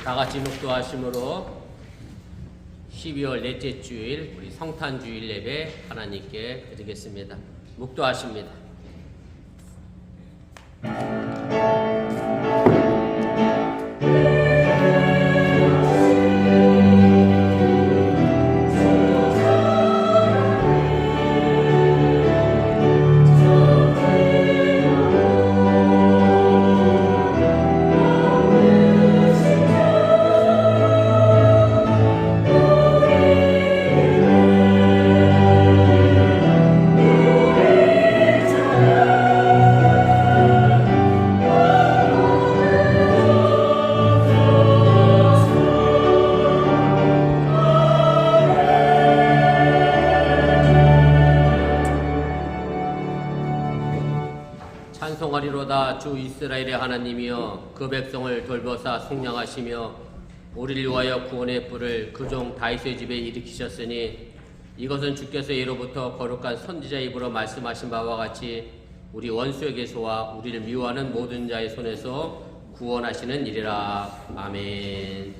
다 같이 묵도하심으로 12월 넷째 주일 우리 성탄주일 예배 하나님께 드리겠습니다. 묵도하십니다. 찬송하리로다. 주 이스라엘의 하나님이여 그 백성을 돌보사 속량하시며 우리를 위하여 구원의 뿔을 그 종 다윗의 집에 일으키셨으니 이것은 주께서 예로부터 거룩한 선지자 입으로 말씀하신 바와 같이 우리 원수에게서와 우리를 미워하는 모든 자의 손에서 구원하시는 일이라. 아멘.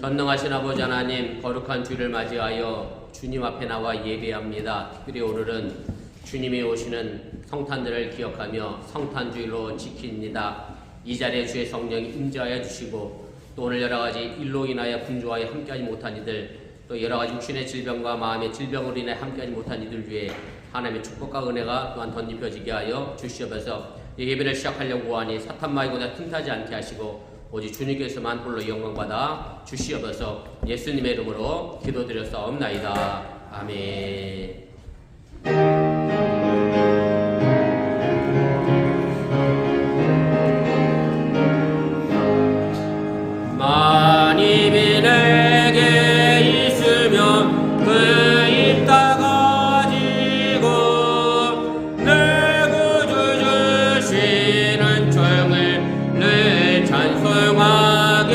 전능하신 아버지 하나님, 거룩한 주일을 맞이하여 주님 앞에 나와 예배합니다. 특별히 오늘은 주님이 오시는 성탄절을 기억하며 성탄주일로 지킵니다. 이 자리에 주의 성령이 임재하여 주시고 또 오늘 여러가지 일로 인하여 분주하여 함께하지 못한 이들, 또 여러가지 육신의 질병과 마음의 질병으로 인해 함께하지 못한 이들 위해 하나님의 축복과 은혜가 또한 덧입혀지게 하여 주시옵소서. 이 예배를 시작하려고 하니 사탄마귀보다 틈타지 않게 하시고 오직 주님께서만 홀로 영광받아 주시옵소서. 예수님의 이름으로 기도드렸사옵나이다. 아멘. 만입이 내게 있으면 그 입 닫아지고 내 구주 주시는 종을 늘 찬송하겠네.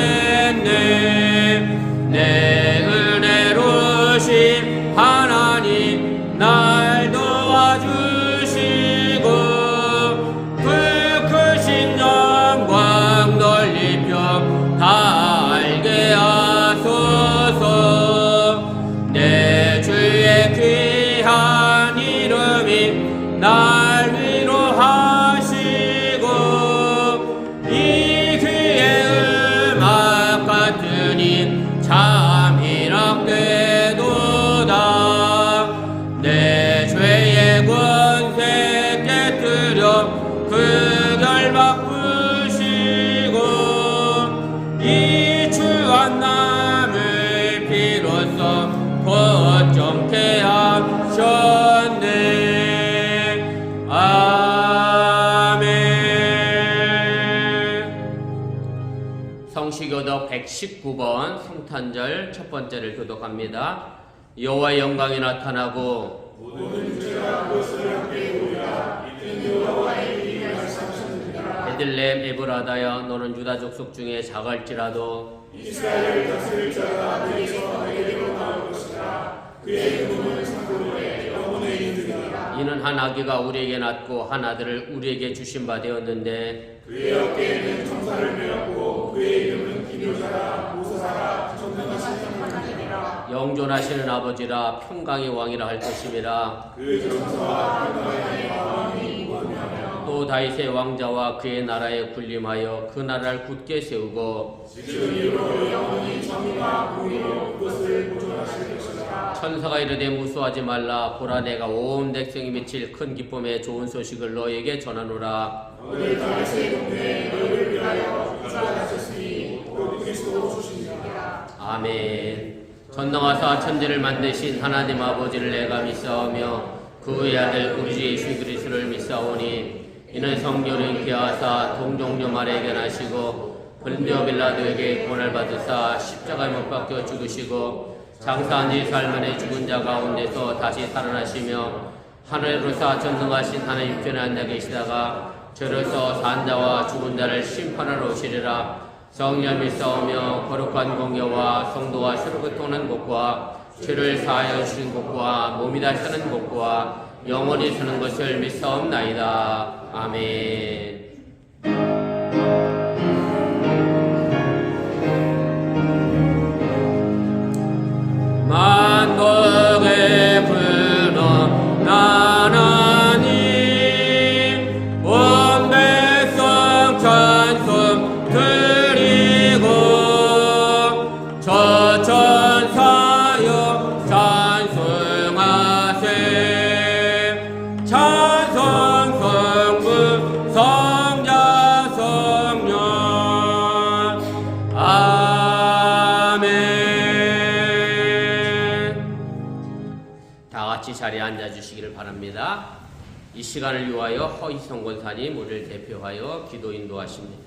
내 은혜로신 하나님 날 도와주시고 그 크신 영광 넓히며 다 알게 하소서. 내 주의 귀한 이름이 날 위로하시고 이 귀의 음악 같으니 참 희락되도다. 내 죄의 권세 깨뜨려 그 결박 푸시고 이 주한 남을 비로소 거점케 하셨네. 아멘. 성시교독 119번 성탄절 첫 번째를 교독합니다. 여호와의 영광이 나타나고 모든 주제가 그것을 함께 보리라. 이는 여호와의 일이 말씀하셨느니라. 베들레헴 에브라다야 너는 유다 족속 중에 작을지라도 이스라엘을 다스릴 자가 너에게서 내게로 나올 것이라. 그의 이름은 창고로의 영혼의 이름이라. 이는 한 아기가 우리에게 낳고 한 아들을 우리에게 주신 바 되었는데 그의 어깨에는 청사를 메었고 그의 이름은 기묘자라 모사라 전능하신 하나님이라. 영존하시는 아버지라 평강의 왕이라 할 것임이라. 그 정사와 평강의 마음이 무궁하며 또 다윗의 왕자와 그의 나라에 군림하여 그 나라를 굳게 세우고 지금 이후로 영원히 정의와 공의로 그것을 보존하실 것이라. 천사가 이르되 무수하지 말라. 보라 내가 온 백성이 미칠 큰 기쁨의 좋은 소식을 너에게 전하노라. 오늘 다윗의 동네에 너희를 위하여 부자가 나셨으니 곧 그리스도 주시니라. 아멘. 전능하사 천지를 만드신 하나님 아버지를 내가 믿사오며 그의 아들 우리 주 예수 그리스도를 믿사오니 이는 성령을 인기하사 동정녀 마리아에게 나시고 본디오 빌라도에게 고난을 받으사 십자가에 못 박혀 죽으시고 장사한 지 사흘 만에 죽은 자 가운데서 다시 살아나시며 하늘로서 전능하신 하나님 우편에 앉아 계시다가 저로서 산 자와 죽은 자를 심판하러 오시리라. 성령 믿사오며 거룩한 공예와 성도와 새롭게 통하는 복과 죄를 사하여 주신 복과 몸이 다시 사는 복과 영원히 사는 것을 믿사옵나이다. 아멘. 자리에 앉아주시기를 바랍니다. 이 시간을 위하여 허희성 권사님 우리를 대표하여 기도 인도하십니다.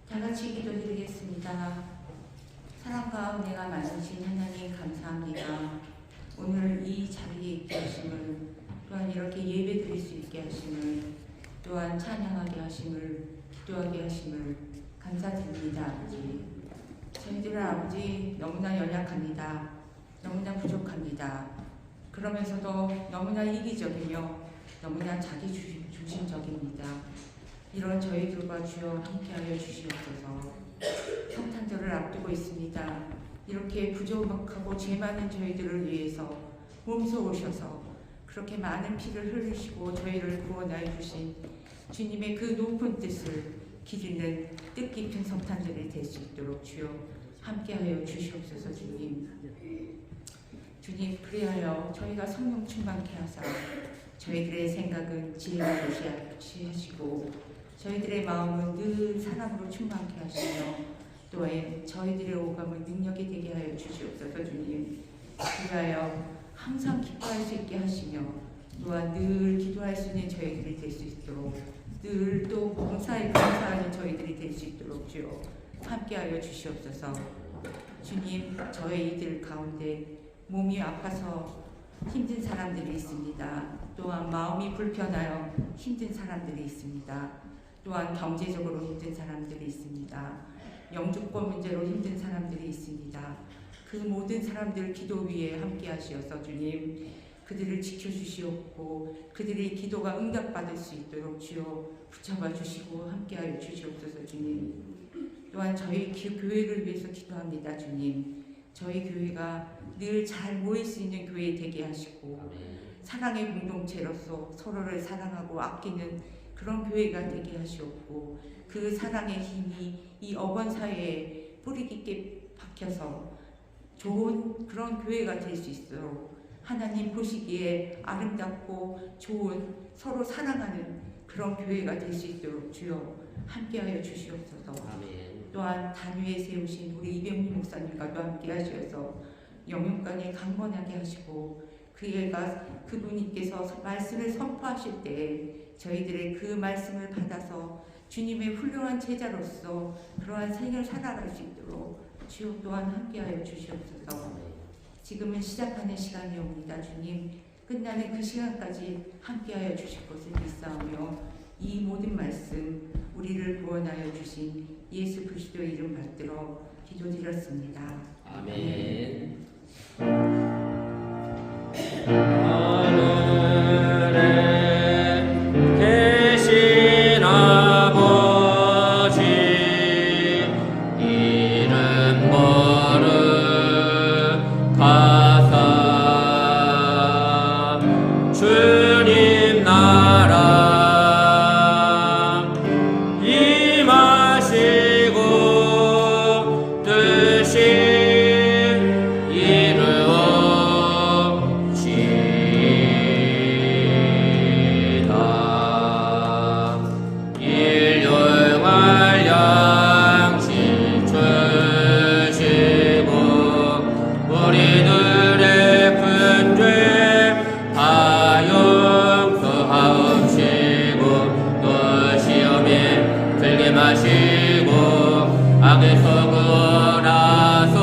다 같이 기도드리겠습니다. 사랑과 은혜가 많으신 하나님 감사합니다. 오늘 이 자리에 있게 하심을, 또한 이렇게 예배 드릴 수 있게 하심을, 또한 찬양하게 하심을, 기도하게 하심을 감사드립니다. 아버지, 저희들은 아버지 너무나 연약합니다. 너무나 부족합니다. 그러면서도 너무나 이기적이며 너무나 자기 중심적입니다. 이런 저희들과 주여 함께하여 주시옵소서. 성탄절을 앞두고 있습니다. 이렇게 부족하고 죄 많은 저희들을 위해서 몸소 오셔서 그렇게 많은 피를 흘리시고 저희를 구원하여 주신 주님의 그 높은 뜻을 기리는 뜻깊은 성탄절이 될 수 있도록 주여 함께하여 주시옵소서. 주님, 그리하여 저희가 성령 충만케 하사 저희들의 생각은 지혜로 하시고 저희들의 마음은 늘 사랑으로 충만케 하시며 또한 저희들의 오감은 능력이 되게 하여 주시옵소서. 주님, 그리하여 항상 기뻐할 수 있게 하시며 또한 늘 기도할 수 있는 저희들이 될 수 있도록 늘 또 봉사에 감사하는 저희들이 될 수 있도록 주여 함께하여 주시옵소서. 주님, 저희 이들 가운데 몸이 아파서 힘든 사람들이 있습니다. 또한 마음이 불편하여 힘든 사람들이 있습니다. 또한 경제적으로 힘든 사람들이 있습니다. 영주권 문제로 힘든 사람들이 있습니다. 그 모든 사람들 기도 위에 함께 하시어서 주님, 그들을 지켜주시옵고 그들의 기도가 응답받을 수 있도록 주여 붙잡아 주시고 함께하여 주시옵소서. 주님, 또한 저희 교회를 위해서 기도합니다. 주님, 저희 교회가 늘 잘 모일 수 있는 교회 되게 하시고 사랑의 공동체로서 서로를 사랑하고 아끼는 그런 교회가 되게 하시옵고 그 사랑의 힘이 이 어번 사회에 뿌리 깊게 박혀서 좋은 그런 교회가 될 수 있도록 하나님 보시기에 아름답고 좋은 서로 사랑하는 그런 교회가 될 수 있도록 주여 함께하여 주시옵소서. 또한 단위에 세우신 우리 이병민 목사님과도 함께 하셔서 영육간에 강건하게 하시고 그분께서 말씀을 선포하실 때 저희들의 그 말씀을 받아서 주님의 훌륭한 제자로서 그러한 생을 살아갈 수 있도록 주여 또한 함께하여 주시옵소서. 지금은 시작하는 시간이옵니다. 주님, 끝나는 그 시간까지 함께하여 주실 것을 믿사오며 이 모든 말씀 우리를 구원하여 주신 예수 그리스도의 이름 받들어 기도드렸습니다. 아멘. 마시고 악에서 구원하소서.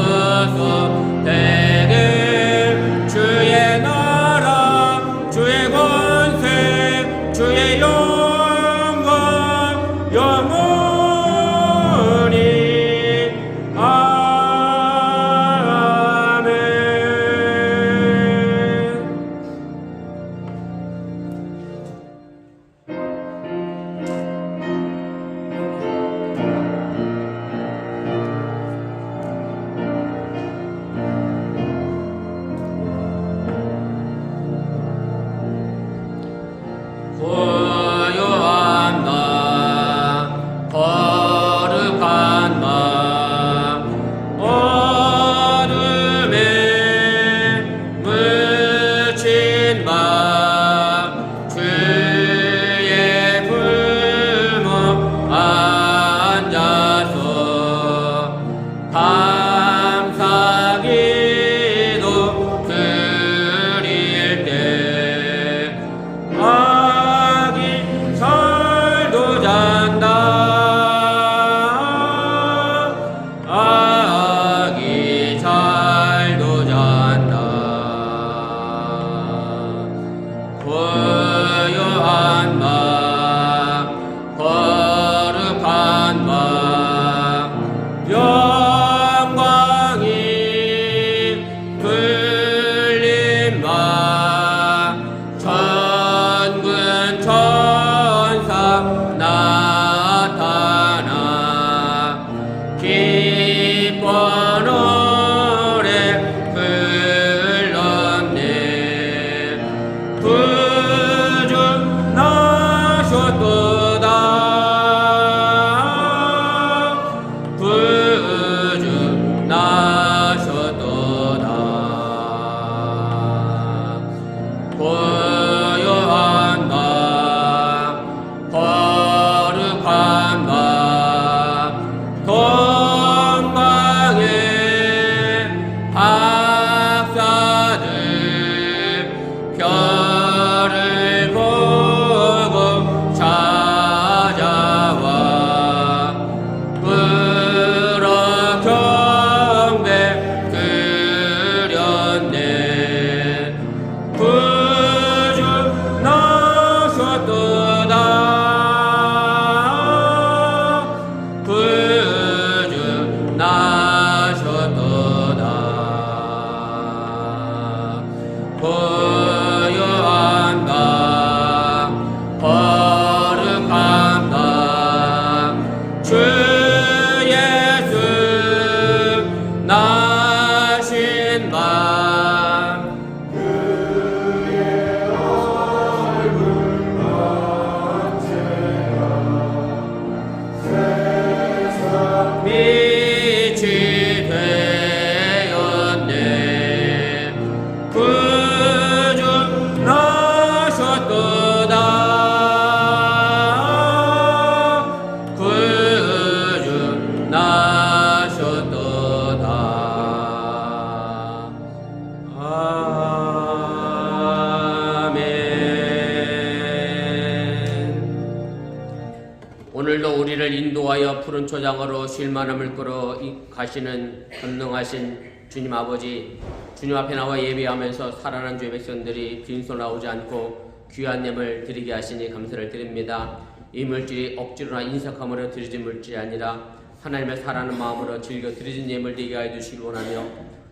인도하여 푸른 초장으로 쉴만함을 끌어 가시는 권능하신 주님 아버지, 주님 앞에 나와 예배하면서 살아난 주의 백성들이 빈손 나오지 않고 귀한 예물 드리게 하시니 감사를 드립니다. 이 물질이 억지로나 인색함으로 드려진 물질이 아니라 하나님의 사랑하는 마음으로 즐겨 드려진 예물 되게 하여 주시길 원하며,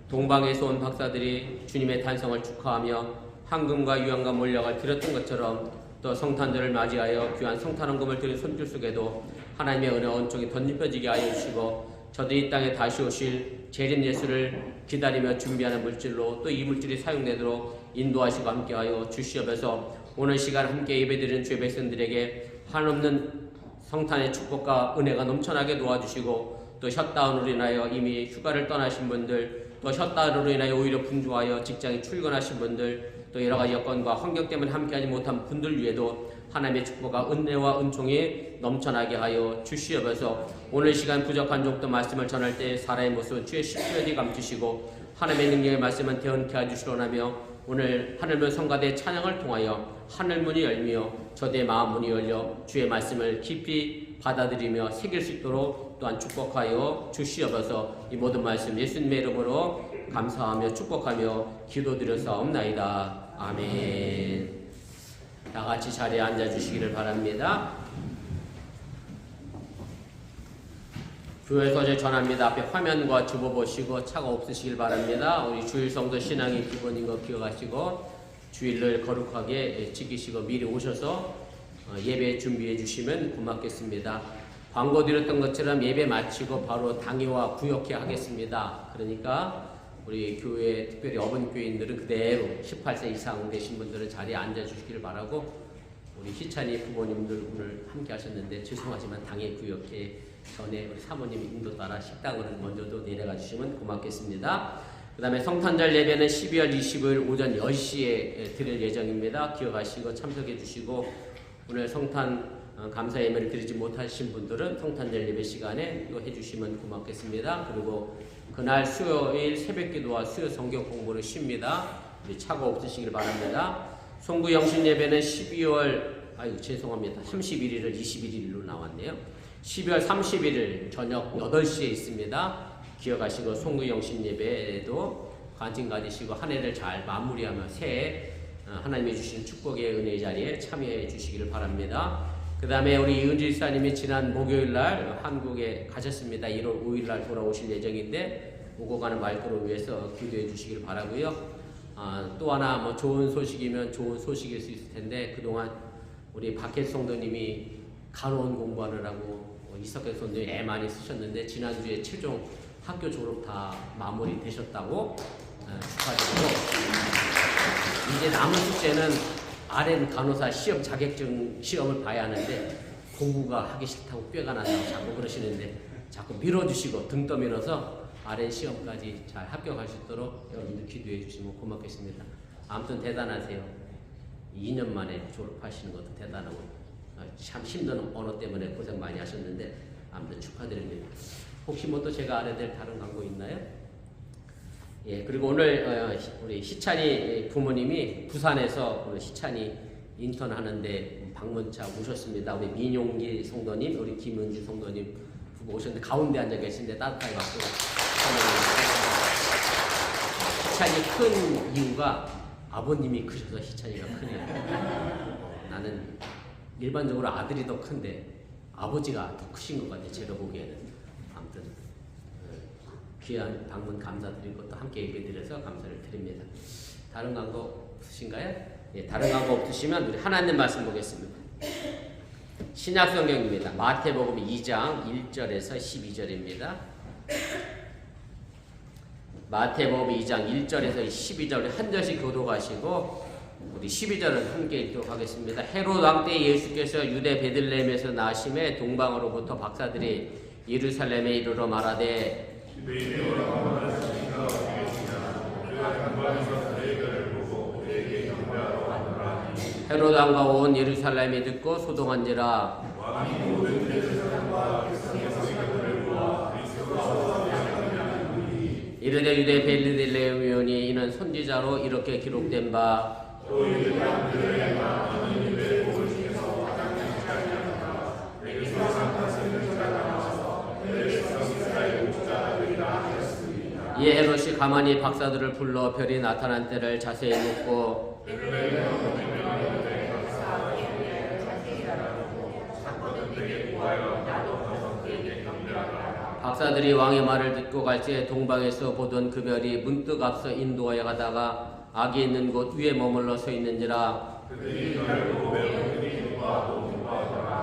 동방에서 온 박사들이 주님의 탄성을 축하하며 황금과 유황과 몰려가 드렸던 것처럼 또 성탄절을 맞이하여 귀한 성탄원금을 드린 손길 속에도 하나님의 은혜 온종이 덧입혀지게 하여 주시고, 저도 이 땅에 다시 오실 재림 예수를 기다리며 준비하는 물질로 또 이 물질이 사용되도록 인도하시고 함께하여 주시옵소서. 오늘 시간 함께 예배드리는 주의 백성들에게 한없는 성탄의 축복과 은혜가 넘쳐나게 도와주시고, 또 셧다운으로 인하여 이미 휴가를 떠나신 분들, 또 셧다운으로 인하여 오히려 분주하여 직장에 출근하신 분들, 또 여러가지 여건과 환경 때문에 함께하지 못한 분들 위에도 하나님의 축복과 은혜와 은총이 넘쳐나게 하여 주시옵소서. 오늘 시간 부족한 종도 말씀을 전할 때 사람의 모습은 주의 십자가에 감추시고 하나님의 능력의 말씀은 대언케 해주시려나며, 오늘 하늘문 성가대 찬양을 통하여 하늘문이 열며 저대의 마음문이 열려 주의 말씀을 깊이 받아들이며 새길 수 있도록 또한 축복하여 주시옵소서. 이 모든 말씀 예수님의 이름으로 감사하며 축복하며 기도드려사옵나이다. 아멘. 다 같이 자리에 앉아주시기를 바랍니다. 교회 소식 전합니다. 앞에 화면과 집어보시고 차가 없으시길 바랍니다. 우리 주일 성도 신앙이 기본인 거 기억하시고 주일을 거룩하게 지키시고 미리 오셔서 예배 준비해 주시면 고맙겠습니다. 광고 드렸던 것처럼 예배 마치고 바로 당회와 구역회 하겠습니다. 그러니까 우리 교회, 특별히 어른교인들은 그대로 18세 이상 되신 분들은 자리에 앉아주시기를 바라고, 우리 희찬이 부모님들 오늘 함께 하셨는데 죄송하지만 당회 구역회 전에 우리 사모님 인도 따라 식당으로 먼저도 내려가 주시면 고맙겠습니다. 그 다음에 성탄절 예배는 12월 25일 오전 10시에 드릴 예정입니다. 기억하시고 참석해 주시고, 오늘 성탄 감사 예배를 드리지 못하신 분들은 성탄절 예배 시간에 이거 해주시면 고맙겠습니다. 그리고 그날 수요일 새벽기도와 수요 성경 공부를 쉽니다. 우리 차가 없으시길 바랍니다. 송구 영신 예배는 12월 죄송합니다. 31일을 21일로 나왔네요. 12월 31일 저녁 8시에 있습니다. 기억하시고 송구 영신 예배에도 관심 가지시고 한 해를 잘 마무리하며 새해 하나님이 주신 축복의 은혜의 자리에 참여해 주시기를 바랍니다. 그 다음에 우리 이은지 집사님이 지난 목요일날 한국에 가셨습니다. 1월 5일날 돌아오실 예정인데 오고 가는 말구를 위해서 기도해 주시길 바라고요. 또 하나 뭐 좋은 소식이면 좋은 소식일 수 있을 텐데, 그동안 우리 박혜 성도님이 간호원 공부하느라고 이석현 성도님 애 많이 쓰셨는데 지난주에 최종 학교 졸업 다 마무리 되셨다고 축하드리고, 이제 남은 숙제는 RN 간호사 시험 자격증 시험을 봐야 하는데 공부가 하기 싫다고 꾀가 난다고 자꾸 그러시는데 자꾸 밀어주시고 등 떠밀어서 RN 시험까지 잘 합격할 수 있도록 여러분들 기도해 주시면 고맙겠습니다. 아무튼 대단하세요. 2년 만에 졸업하시는 것도 대단하고 참 힘든 언어 때문에 고생 많이 하셨는데 아무튼 축하드립니다. 혹시 뭐 또 제가 알아야 될 다른 광고 있나요? 예, 그리고 오늘 우리 희찬이 부모님이 부산에서 우리 희찬이 인턴하는데 방문차 오셨습니다. 우리 민용기 성도님, 우리 김은지 성도님 부부 오셨는데 가운데 앉아 계신데 따뜻하게 받고, 희찬이 큰 이유가 아버님이 크셔서 희찬이가 크네요. 나는 일반적으로 아들이 더 큰데 아버지가 더 크신 것 같아요. 제가 보기에는. 아무튼 귀한 방문 감사드리고 또 함께 예배드려서 감사를 드립니다. 다른 광고 없으신가요? 예, 다른 광고 없으시면 우리 하나님 말씀 보겠습니다. 신약성경입니다. 마태복음 2장 1절에서 12절입니다. 마태복음 2장 1절에서 12절 우리 한 절씩 교독하시고 우리 12절은 함께 읽도록 하겠습니다. 헤롯 왕 때 예수께서 유대 베들레헴에서 나심에 동방으로부터 박사들이 예루살렘에 이르러 말하되 헤롯 왕과 온 예루살렘이 듣고 소동한지라. 이르되 유대 베들레헴이오니 이는 선지자로 이렇게 기록된 바 이에 헤롯이 가만히 박사들을 불러 별이 나타난 때를 자세히 묻고 박사들이 왕의 말을 듣고 갈새 동방에서 보던 그 별이 문득 앞서 인도하여 가다가 악이 있는 곳 위에 머물러 서 있는지라.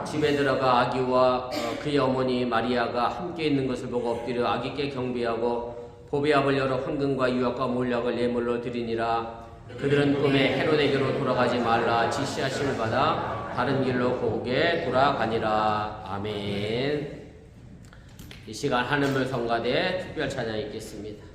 집에 들어가 아기와 그의 어머니 마리아가 함께 있는 것을 보고 엎드려 아기께 경배하고 보배압을 열어 황금과 유약과 몰약을 예물로 드리니라. 그들은 꿈에 헤롯에게로 돌아가지 말라 지시하심을 받아 다른 길로 고국에 돌아가니라. 아멘. 이 시간 하늘물 성가대 특별 찬양 있겠습니다.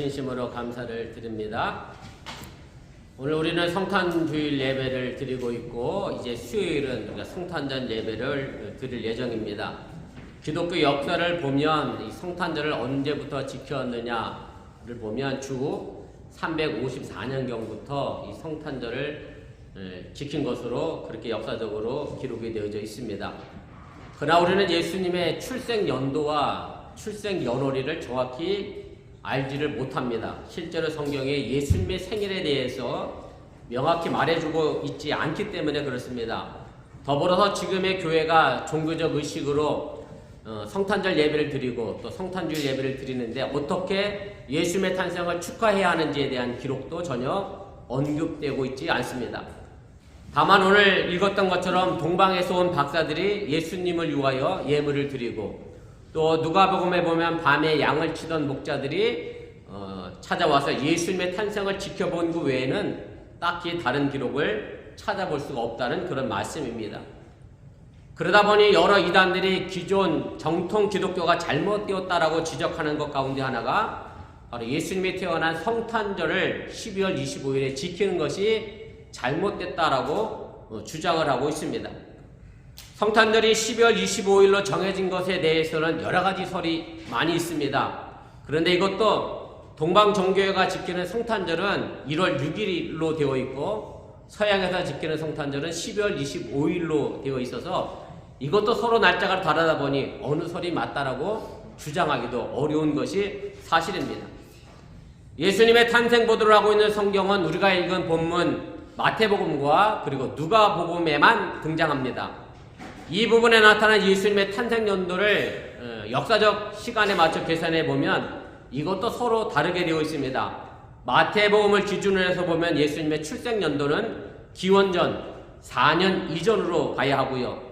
진심으로 감사를 드립니다. 오늘 우리는 성탄주일 예배를 드리고 있고 이제 수요일은 우리가 성탄절 예배를 드릴 예정입니다. 기독교 역사를 보면 이 성탄절을 언제부터 지켰느냐를 보면 주 354년경부터 이 성탄절을 지킨 것으로 그렇게 역사적으로 기록이 되어져 있습니다. 그러나 우리는 예수님의 출생 연도와 출생 연월일을 정확히 알지를 못합니다. 실제로 성경에 예수님의 생일에 대해서 명확히 말해주고 있지 않기 때문에 그렇습니다. 더불어서 지금의 교회가 종교적 의식으로 성탄절 예배를 드리고 또 성탄주일 예배를 드리는데 어떻게 예수님의 탄생을 축하해야 하는지에 대한 기록도 전혀 언급되고 있지 않습니다. 다만 오늘 읽었던 것처럼 동방에서 온 박사들이 예수님을 위하여 예물을 드리고 또 누가복음에 보면 밤에 양을 치던 목자들이 찾아와서 예수님의 탄생을 지켜본 그 외에는 딱히 다른 기록을 찾아볼 수가 없다는 그런 말씀입니다. 그러다 보니 여러 이단들이 기존 정통 기독교가 잘못되었다라고 지적하는 것 가운데 하나가 바로 예수님이 태어난 성탄절을 12월 25일에 지키는 것이 잘못됐다라고 주장을 하고 있습니다. 성탄절이 12월 25일로 정해진 것에 대해서는 여러 가지 설이 많이 있습니다. 그런데 이것도 동방종교회가 지키는 성탄절은 1월 6일로 되어 있고 서양에서 지키는 성탄절은 12월 25일로 되어 있어서 이것도 서로 날짜가 다르다 보니 어느 설이 맞다라고 주장하기도 어려운 것이 사실입니다. 예수님의 탄생 보도를 하고 있는 성경은 우리가 읽은 본문 마태복음과 그리고 누가복음에만 등장합니다. 이 부분에 나타난 예수님의 탄생 연도를 역사적 시간에 맞춰 계산해 보면 이것도 서로 다르게 되어 있습니다. 마태복음을 기준으로 해서 보면 예수님의 출생 연도는 기원전 4년 이전으로 봐야 하고요.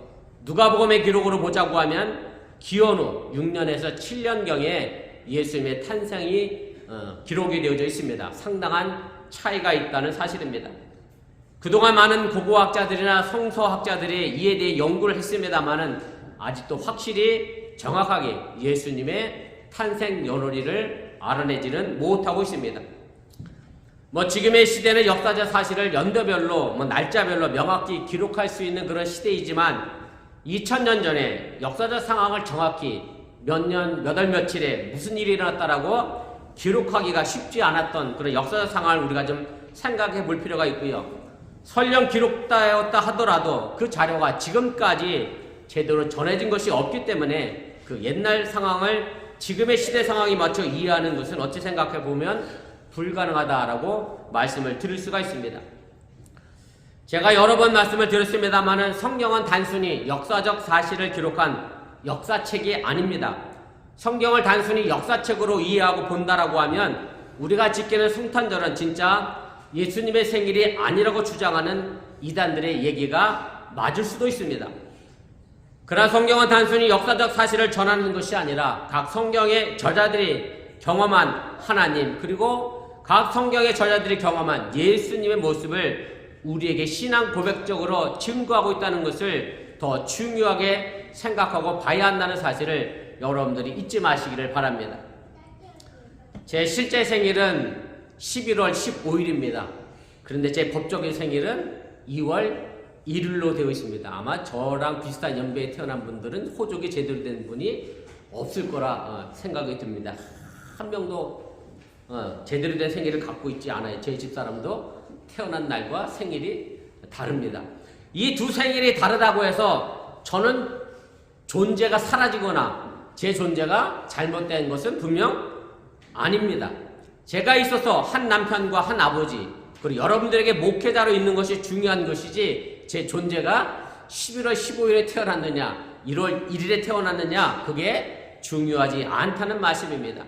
누가복음의 기록으로 보자고 하면 기원 후 6년에서 7년경에 예수님의 탄생이 기록이 되어져 있습니다. 상당한 차이가 있다는 사실입니다. 그동안 많은 고고학자들이나 성서학자들이 이에 대해 연구를 했습니다만은 아직도 확실히 정확하게 예수님의 탄생 연월일을 알아내지는 못하고 있습니다. 지금의 시대는 역사적 사실을 연도별로 날짜별로 명확히 기록할 수 있는 그런 시대이지만 2000년 전에 역사적 상황을 정확히 몇 년, 몇 월, 며칠에 무슨 일이 일어났다라고 기록하기가 쉽지 않았던 그런 역사적 상황을 우리가 좀 생각해 볼 필요가 있고요. 설령 기록되었다 하더라도 그 자료가 지금까지 제대로 전해진 것이 없기 때문에 그 옛날 상황을 지금의 시대 상황에 맞춰 이해하는 것은 어찌 생각해 보면 불가능하다라고 말씀을 드릴 수가 있습니다. 제가 여러 번 말씀을 드렸습니다만은 성경은 단순히 역사적 사실을 기록한 역사책이 아닙니다. 성경을 단순히 역사책으로 이해하고 본다라고 하면 우리가 지키는 성탄절은 진짜 예수님의 생일이 아니라고 주장하는 이단들의 얘기가 맞을 수도 있습니다. 그러나 성경은 단순히 역사적 사실을 전하는 것이 아니라 각 성경의 저자들이 경험한 하나님 그리고 각 성경의 저자들이 경험한 예수님의 모습을 우리에게 신앙 고백적으로 증거하고 있다는 것을 더 중요하게 생각하고 봐야 한다는 사실을 여러분들이 잊지 마시기를 바랍니다. 제 실제 생일은 11월 15일입니다. 그런데 제 법적인 생일은 2월 1일로 되어 있습니다. 아마 저랑 비슷한 연배에 태어난 분들은 호족이 제대로 된 분이 없을 거라 생각이 듭니다. 한 명도 제대로 된 생일을 갖고 있지 않아요. 저희 집사람도 태어난 날과 생일이 다릅니다. 이 두 생일이 다르다고 해서 저는 존재가 사라지거나 제 존재가 잘못된 것은 분명 아닙니다. 제가 있어서 한 남편과 한 아버지 그리고 여러분들에게 목회자로 있는 것이 중요한 것이지 제 존재가 11월 15일에 태어났느냐 1월 1일에 태어났느냐 그게 중요하지 않다는 말씀입니다.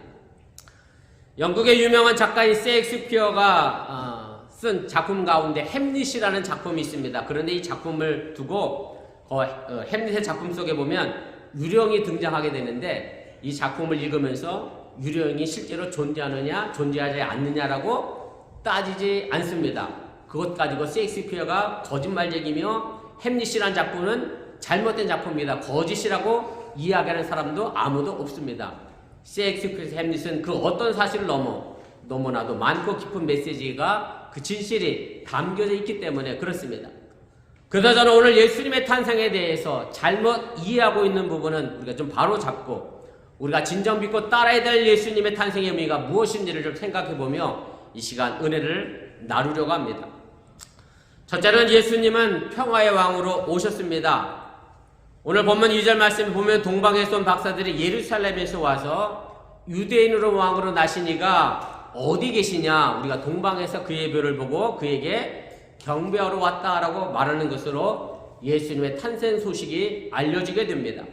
영국의 유명한 작가인 셰익스피어가 쓴 작품 가운데 햄릿이라는 작품이 있습니다. 그런데 이 작품을 두고 햄릿의 작품 속에 보면 유령이 등장하게 되는데 이 작품을 읽으면서 유령이 실제로 존재하느냐 존재하지 않느냐라고 따지지 않습니다. 그것 가지고 셰익스피어가 거짓말쟁이며 햄릿이라는 작품은 잘못된 작품입니다. 거짓이라고 이야기하는 사람도 아무도 없습니다. 셰익스피어의 햄릿은 그 어떤 사실을 넘어 너무나도 많고 깊은 메시지가 그 진실이 담겨져 있기 때문에 그렇습니다. 그래서 저는 오늘 예수님의 탄생에 대해서 잘못 이해하고 있는 부분은 우리가 좀 바로 잡고 우리가 진정 믿고 따라야 될 예수님의 탄생의 의미가 무엇인지를 좀 생각해보며 이 시간 은혜를 나누려고 합니다. 첫째는 예수님은 평화의 왕으로 오셨습니다. 오늘 본문 2절 말씀 보면 동방에서 온 박사들이 예루살렘에서 와서 유대인으로 왕으로 나신 이가 어디 계시냐, 우리가 동방에서 그의 묘를 보고 그에게 경배하러 왔다라고 말하는 것으로 예수님의 탄생 소식이 알려지게 됩니다.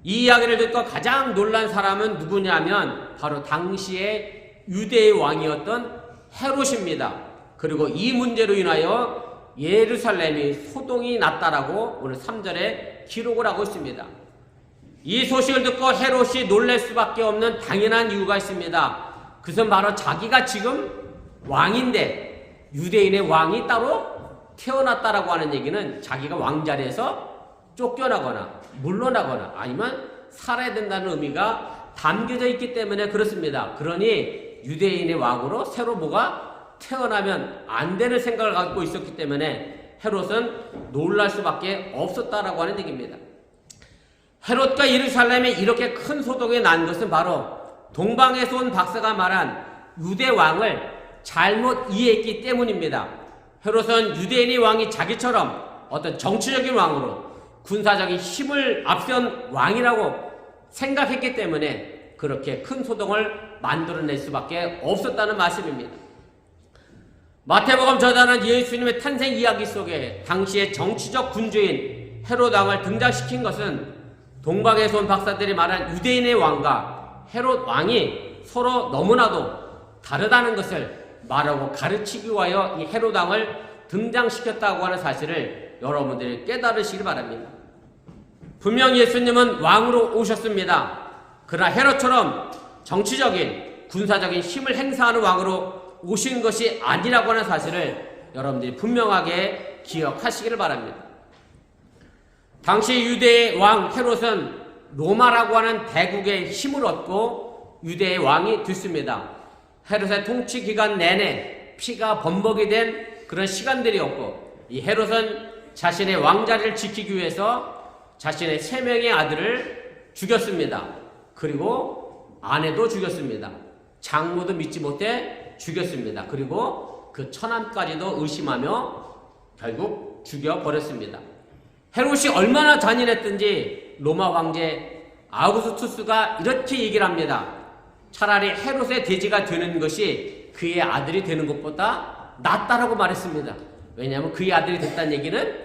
이 이야기를 듣고 가장 놀란 사람은 누구냐면 바로 당시의 유대의 왕이었던 헤롯입니다. 그리고 이 문제로 인하여 예루살렘이 소동이 났다라고 오늘 3절에 기록을 하고 있습니다. 이 소식을 듣고 헤롯이 놀랄 수밖에 없는 당연한 이유가 있습니다. 그것은 바로 자기가 지금 왕인데 유대인의 왕이 따로 태어났다라고 하는 얘기는 자기가 왕자리에서 쫓겨나거나 물러나거나 아니면 살아야 된다는 의미가 담겨져 있기 때문에 그렇습니다. 그러니 유대인의 왕으로 새로 뭐가 태어나면 안 되는 생각을 갖고 있었기 때문에 헤롯은 놀랄 수밖에 없었다라고 하는 얘기입니다. 헤롯과 예루살렘에 이렇게 큰 소동이 난 것은 바로 동방에서 온 박사가 말한 유대 왕을 잘못 이해했기 때문입니다. 헤롯은 유대인의 왕이 자기처럼 어떤 정치적인 왕으로 군사적인 힘을 앞선 왕이라고 생각했기 때문에 그렇게 큰 소동을 만들어낼 수밖에 없었다는 말씀입니다. 마태복음 저자는 예수님의 탄생 이야기 속에 당시의 정치적 군주인 헤롯 왕을 등장시킨 것은 동방에서 온 박사들이 말한 유대인의 왕과 헤롯 왕이 서로 너무나도 다르다는 것을 말하고 가르치기 위하여 이 헤롯 왕을 등장시켰다고 하는 사실을 여러분들이 깨달으시기 바랍니다. 분명 예수님은 왕으로 오셨습니다. 그러나 헤롯처럼 정치적인 군사적인 힘을 행사하는 왕으로 오신 것이 아니라고 하는 사실을 여러분들이 분명하게 기억하시기를 바랍니다. 당시 유대의 왕 헤롯은 로마라고 하는 대국의 힘을 얻고 유대의 왕이 됐습니다. 헤롯의 통치 기간 내내 피가 범벅이 된 그런 시간들이었고 이 헤롯은 자신의 왕자리를 지키기 위해서 자신의 3명의 아들을 죽였습니다. 그리고 아내도 죽였습니다. 장모도 믿지 못해 죽였습니다. 그리고 그 처남까지도 의심하며 결국 죽여버렸습니다. 헤롯이 얼마나 잔인했든지 로마 황제 아우구스투스가 이렇게 얘기를 합니다. 차라리 헤롯의 돼지가 되는 것이 그의 아들이 되는 것보다 낫다라고 말했습니다. 왜냐하면 그의 아들이 됐다는 얘기는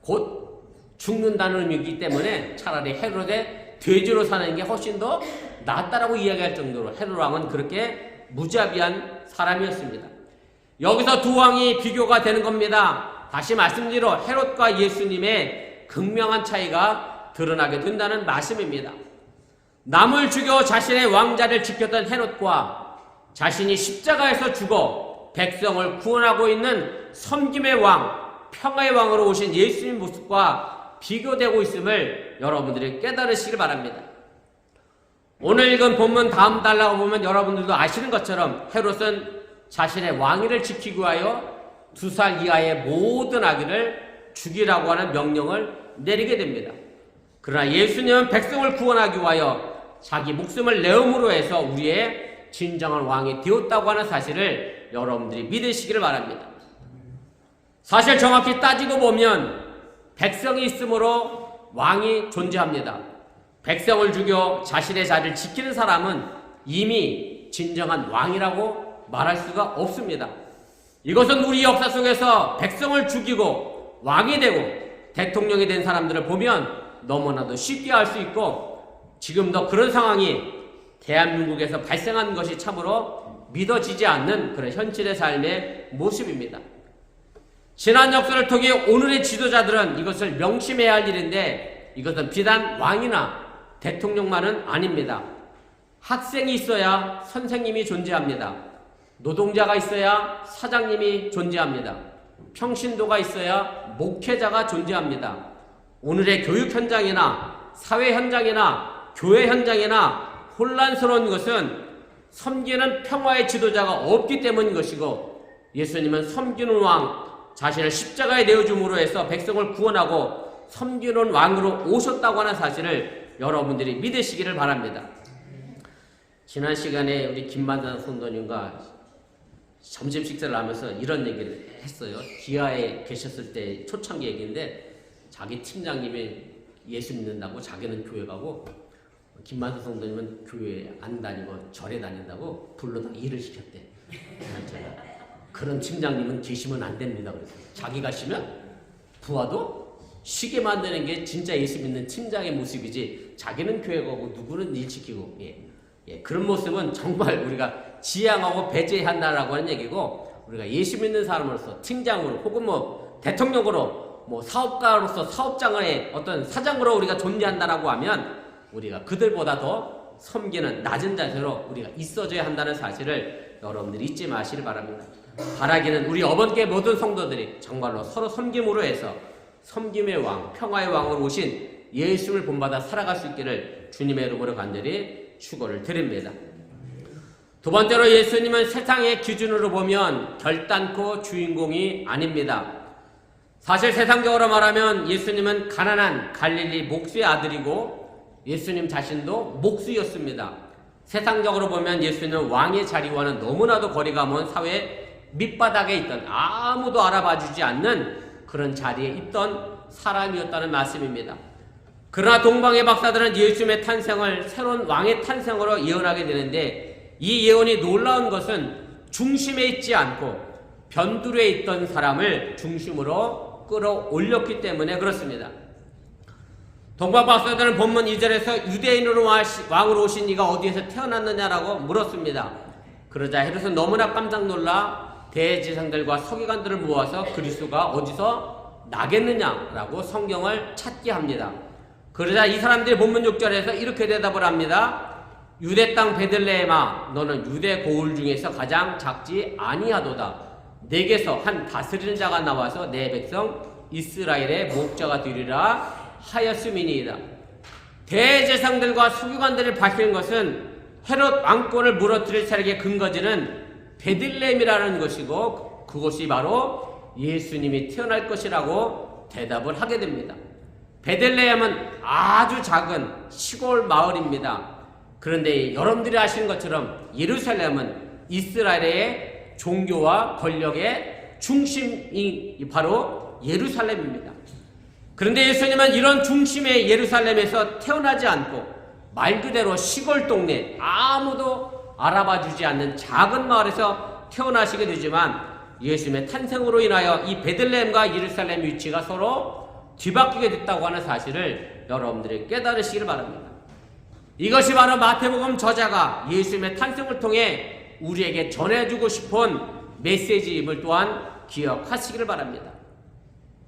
곧 죽는다는 의미이기 때문에 차라리 헤롯의 돼지로 사는 게 훨씬 더 낫다라고 이야기할 정도로 헤롯 왕은 그렇게 무자비한 사람이었습니다. 여기서 두 왕이 비교가 되는 겁니다. 다시 말씀드리로 헤롯과 예수님의 극명한 차이가 드러나게 된다는 말씀입니다. 남을 죽여 자신의 왕자를 지켰던 헤롯과 자신이 십자가에서 죽어 백성을 구원하고 있는 섬김의 왕, 평화의 왕으로 오신 예수님 모습과 비교되고 있음을 여러분들이 깨달으시길 바랍니다. 오늘 읽은 본문 다음 달라고 보면 여러분들도 아시는 것처럼 헤롯은 자신의 왕위를 지키기 위하여 2살 이하의 모든 아기를 죽이라고 하는 명령을 내리게 됩니다. 그러나 예수님은 백성을 구원하기 위하여 자기 목숨을 내음으로 해서 우리의 진정한 왕이 되었다고 하는 사실을 여러분들이 믿으시기를 바랍니다. 사실 정확히 따지고 보면 백성이 있으므로 왕이 존재합니다. 백성을 죽여 자신의 자리를 지키는 사람은 이미 진정한 왕이라고 말할 수가 없습니다. 이것은 우리 역사 속에서 백성을 죽이고 왕이 되고 대통령이 된 사람들을 보면 너무나도 쉽게 알 수 있고 지금도 그런 상황이 대한민국에서 발생한 것이 참으로 믿어지지 않는 그런 현실의 삶의 모습입니다. 지난 역사를 통해 오늘의 지도자들은 이것을 명심해야 할 일인데 이것은 비단 왕이나 대통령만은 아닙니다. 학생이 있어야 선생님이 존재합니다. 노동자가 있어야 사장님이 존재합니다. 평신도가 있어야 목회자가 존재합니다. 오늘의 교육 현장이나 사회 현장이나 교회 현장이나 혼란스러운 것은 섬기는 평화의 지도자가 없기 때문인 것이고, 예수님은 섬기는 왕, 자신을 십자가에 내어줌으로 해서 백성을 구원하고 섬기는 왕으로 오셨다고 하는 사실을 여러분들이 믿으시기를 바랍니다. 지난 시간에 우리 김만단 성도님과 점심 식사를 하면서 이런 얘기를 했어요. 기아에 계셨을 때 초창기 얘기인데, 자기 팀장님이 예수 믿는다고 자기는 교회 가고 김만단 성도님은 교회 안 다니고 절에 다닌다고 불러다 일을 시켰대. 제가 그런 팀장님은 계시면 안 됩니다. 그래서 자기 가시면 부하도 쉬게 만드는 게 진짜 예수 믿는 팀장의 모습이지, 자기는 교회 가고 누구는 일 시키고, 그런 모습은 정말 우리가 지양하고 배제한다라고 하는 얘기고, 우리가 예수 믿는 사람으로서 팀장으로 혹은 뭐 대통령으로 뭐 사업가로서 사업장의 어떤 사장으로 우리가 존재한다라고 하면 우리가 그들보다 더 섬기는 낮은 자세로 우리가 있어줘야 한다는 사실을 여러분들이 잊지 마시길 바랍니다. 바라기는 우리 어번교회 모든 성도들이 정말로 서로 섬김으로 해서 섬김의 왕, 평화의 왕으로 오신 예수를 본받아 살아갈 수 있기를 주님의 이름으로 간절히 축원을 드립니다. 두 번째로, 예수님은 세상의 기준으로 보면 결단코 주인공이 아닙니다. 사실 세상적으로 말하면 예수님은 가난한 갈릴리 목수의 아들이고 예수님 자신도 목수였습니다. 세상적으로 보면 예수님은 왕의 자리와는 너무나도 거리가 먼 사회 밑바닥에 있던, 아무도 알아봐주지 않는 그런 자리에 있던 사람이었다는 말씀입니다. 그러나 동방의 박사들은 예수님의 탄생을 새로운 왕의 탄생으로 예언하게 되는데, 이 예언이 놀라운 것은 중심에 있지 않고 변두리에 있던 사람을 중심으로 끌어올렸기 때문에 그렇습니다. 동방 박사들은 본문 2절에서 유대인으로 왕으로 오신 이가 어디에서 태어났느냐라고 물었습니다. 그러자 헤롯은 너무나 깜짝 놀라 대제사장들과 서기관들을 모아서 그리스도가 어디서 나겠느냐라고 성경을 찾게 합니다. 그러자 이 사람들이 본문 6절에서 이렇게 대답을 합니다. 유대 땅 베들레헴아, 너는 유대 고을 중에서 가장 작지 아니하도다. 내게서 한 다스리는 자가 나와서 내 백성 이스라엘의 목자가 되리라 하였음이니이다. 대제사장들과 서기관들을 밝힌 것은 헤롯 왕권을 무너뜨릴 세력의 근거지는 베들레헴이라는 것이고, 그것이 바로 예수님이 태어날 것이라고 대답을 하게 됩니다. 베들레헴은 아주 작은 시골 마을입니다. 그런데 여러분들이 아시는 것처럼 예루살렘은 이스라엘의 종교와 권력의 중심이 바로 예루살렘입니다. 그런데 예수님은 이런 중심의 예루살렘에서 태어나지 않고 말 그대로 시골 동네, 아무도 알아봐주지 않는 작은 마을에서 태어나시게 되지만, 예수님의 탄생으로 인하여 이 베들레헴과 예루살렘 위치가 서로 뒤바뀌게 됐다고 하는 사실을 여러분들이 깨달으시기를 바랍니다. 이것이 바로 마태복음 저자가 예수님의 탄생을 통해 우리에게 전해주고 싶은 메시지임을 또한 기억하시기를 바랍니다.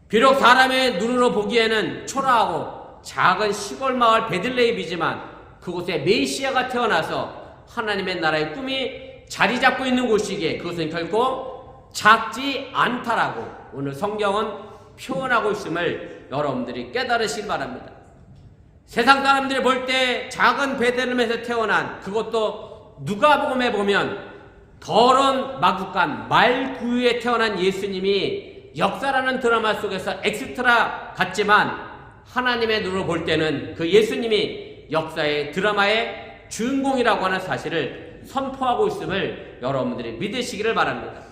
비록 사람의 눈으로 보기에는 초라하고 작은 시골 마을 베들레헴이지만, 그곳에 메시아가 태어나서 하나님의 나라의 꿈이 자리 잡고 있는 곳이기에 그것은 결코 작지 않다라고 오늘 성경은 표현하고 있음을 여러분들이 깨달으시기 바랍니다. 세상 사람들이 볼 때 작은 베들레헴에서 태어난, 그것도 누가복음에 보면 더러운 마구간 말구유에 태어난 예수님이 역사라는 드라마 속에서 엑스트라 같지만, 하나님의 눈으로 볼 때는 그 예수님이 역사의 드라마의 주인공이라고 하는 사실을 선포하고 있음을 여러분들이 믿으시기를 바랍니다.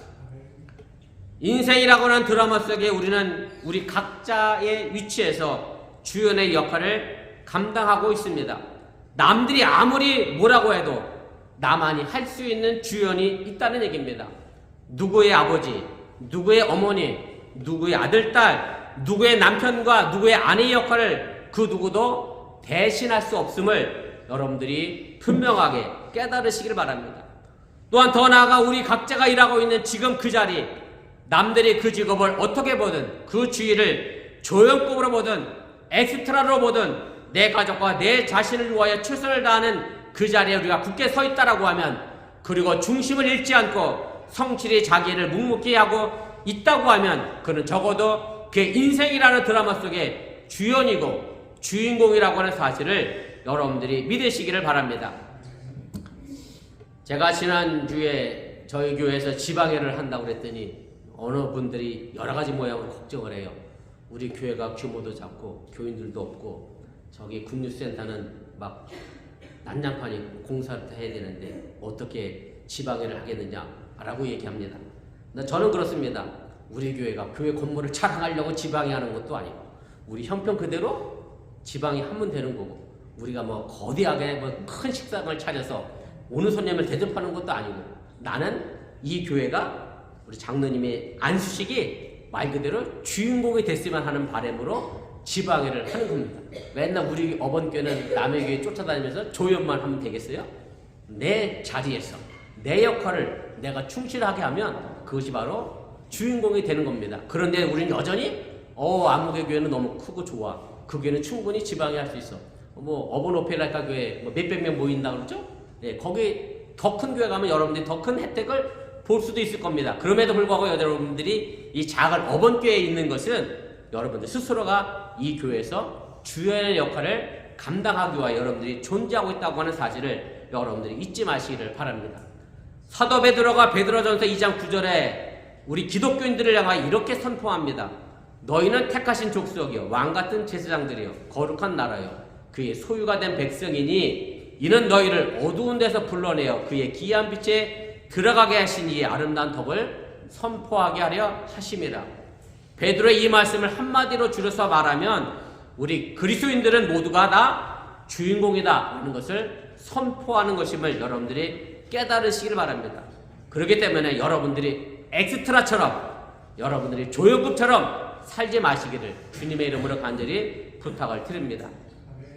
인생이라고 하는 드라마 속에 우리는 우리 각자의 위치에서 주연의 역할을 감당하고 있습니다. 남들이 아무리 뭐라고 해도 나만이 할 수 있는 주연이 있다는 얘기입니다. 누구의 아버지, 누구의 어머니, 누구의 아들, 딸, 누구의 남편과 누구의 아내의 역할을 그 누구도 대신할 수 없음을 여러분들이 분명하게 깨달으시길 바랍니다. 또한 더 나아가 우리 각자가 일하고 있는 지금 그 자리, 남들이 그 직업을 어떻게 보든, 그 주의를 조연급으로 보든 엑스트라로 보든 내 가족과 내 자신을 위하여 최선을 다하는 그 자리에 우리가 굳게 서 있다라고 하면, 그리고 중심을 잃지 않고 성실히 자기를 묵묵히 하고 있다고 하면, 그는 적어도 그의 인생이라는 드라마 속에 주연이고 주인공이라고 하는 사실을 여러분들이 믿으시기를 바랍니다. 제가 지난주에 저희 교회에서 지방회를 한다고 그랬더니 어느 분들이 여러 가지 모양으로 걱정을 해요. 우리 교회가 규모도 작고 교인들도 없고 저기 국립센터는 막 난장판이 공사를 해야 되는데 어떻게 지방회를 하겠느냐라고 얘기합니다. 근데 저는 그렇습니다. 우리 교회가 교회 건물을 자랑하려고 지방회 하는 것도 아니고 우리 형편 그대로 지방이 하면 되는 거고 우리가 뭐 거대하게 뭐 큰 식당을 차려서 오는 손님을 대접하는 것도 아니고 나는 이 교회가 우리 장로님의 안수식이 말 그대로 주인공이 됐으면 하는 바람으로 지방회를 하는 겁니다. 맨날 우리 어번교회는 남의 교회 쫓아다니면서 조연만 하면 되겠어요? 내 자리에서 내 역할을 내가 충실하게 하면 그것이 바로 주인공이 되는 겁니다. 그런데 우리는 여전히 아무개 교회는 너무 크고 좋아. 그 교회는 충분히 지방회 할 수 있어. 뭐 어번 오페라카 교회 뭐 몇백 명 모인다 그러죠? 네, 거기 더 큰 교회 가면 여러분들이 더 큰 혜택을 볼 수도 있을 겁니다. 그럼에도 불구하고 여러분들이 이 작은 어번교회에 있는 것은 여러분들 스스로가 이 교회에서 주연의 역할을 감당하기 위하여 여러분들이 존재하고 있다고 하는 사실을 여러분들이 잊지 마시기를 바랍니다. 사도 베드로가 베드로전서 2장 9절에 우리 기독교인들을 향하여 이렇게 선포합니다. 너희는 택하신 족속이요 왕같은 제사장들이요 거룩한 나라요 그의 소유가 된 백성이니 이는 너희를 어두운 데서 불러내어 그의 기이한 빛에 들어가게 하신 이의 아름다운 덕을 선포하게 하려 하심이라. 베드로의 이 말씀을 한마디로 줄여서 말하면 우리 그리스도인들은 모두가 다 주인공이다 하는 것을 선포하는 것임을 여러분들이 깨달으시길 바랍니다. 그렇기 때문에 여러분들이 엑스트라처럼 여러분들이 조연급처럼 살지 마시기를 주님의 이름으로 간절히 부탁을 드립니다.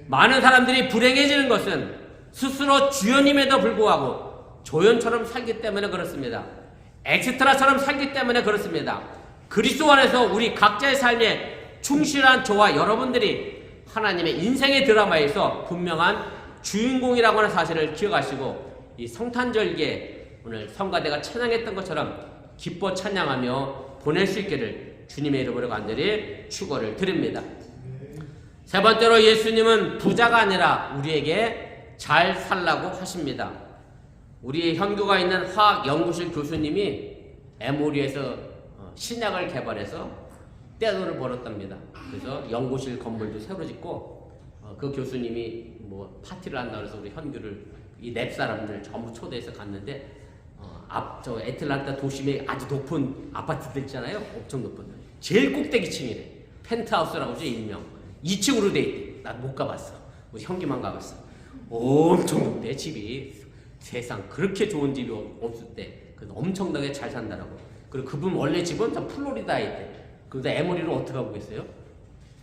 많은 사람들이 불행해지는 것은 스스로 주연임에도 불구하고 조연처럼 살기 때문에 그렇습니다. 엑스트라처럼 살기 때문에 그렇습니다. 그리스도 안에서 우리 각자의 삶에 충실한 저와 여러분들이 하나님의 인생의 드라마에서 분명한 주인공이라고 하는 사실을 기억하시고 이 성탄절기에 오늘 성가대가 찬양했던 것처럼 기뻐 찬양하며 보낼 수 있기를 주님의 이름으로 간절히 축원을 드립니다. 세 번째로 예수님은 부자가 아니라 우리에게 잘 살라고 하십니다. 우리 현교가 있는 화학연구실 교수님이 에모리에서 신약을 개발해서 떼돈을 벌었답니다. 그래서 연구실 건물도 새로 짓고 그 교수님이 뭐 파티를 한다 그래서 우리 현교를 이 랩 사람들 전부 초대해서 갔는데 저 애틀란타 도심에 아주 높은 아파트들 있잖아요. 엄청 높은 제일 꼭대기 층이래. 펜트하우스라고 하죠. 일명 2층으로 돼 있대. 난 못 가봤어. 우리 형기만 가봤어. 엄청 높대 집이. 세상 그렇게 좋은 집이 없을 때. 그래서 엄청나게 잘 산다라고. 그리고 그분 원래 집은 저 플로리다에 있대. 그래서 에모리로 어떻게 가보겠어요?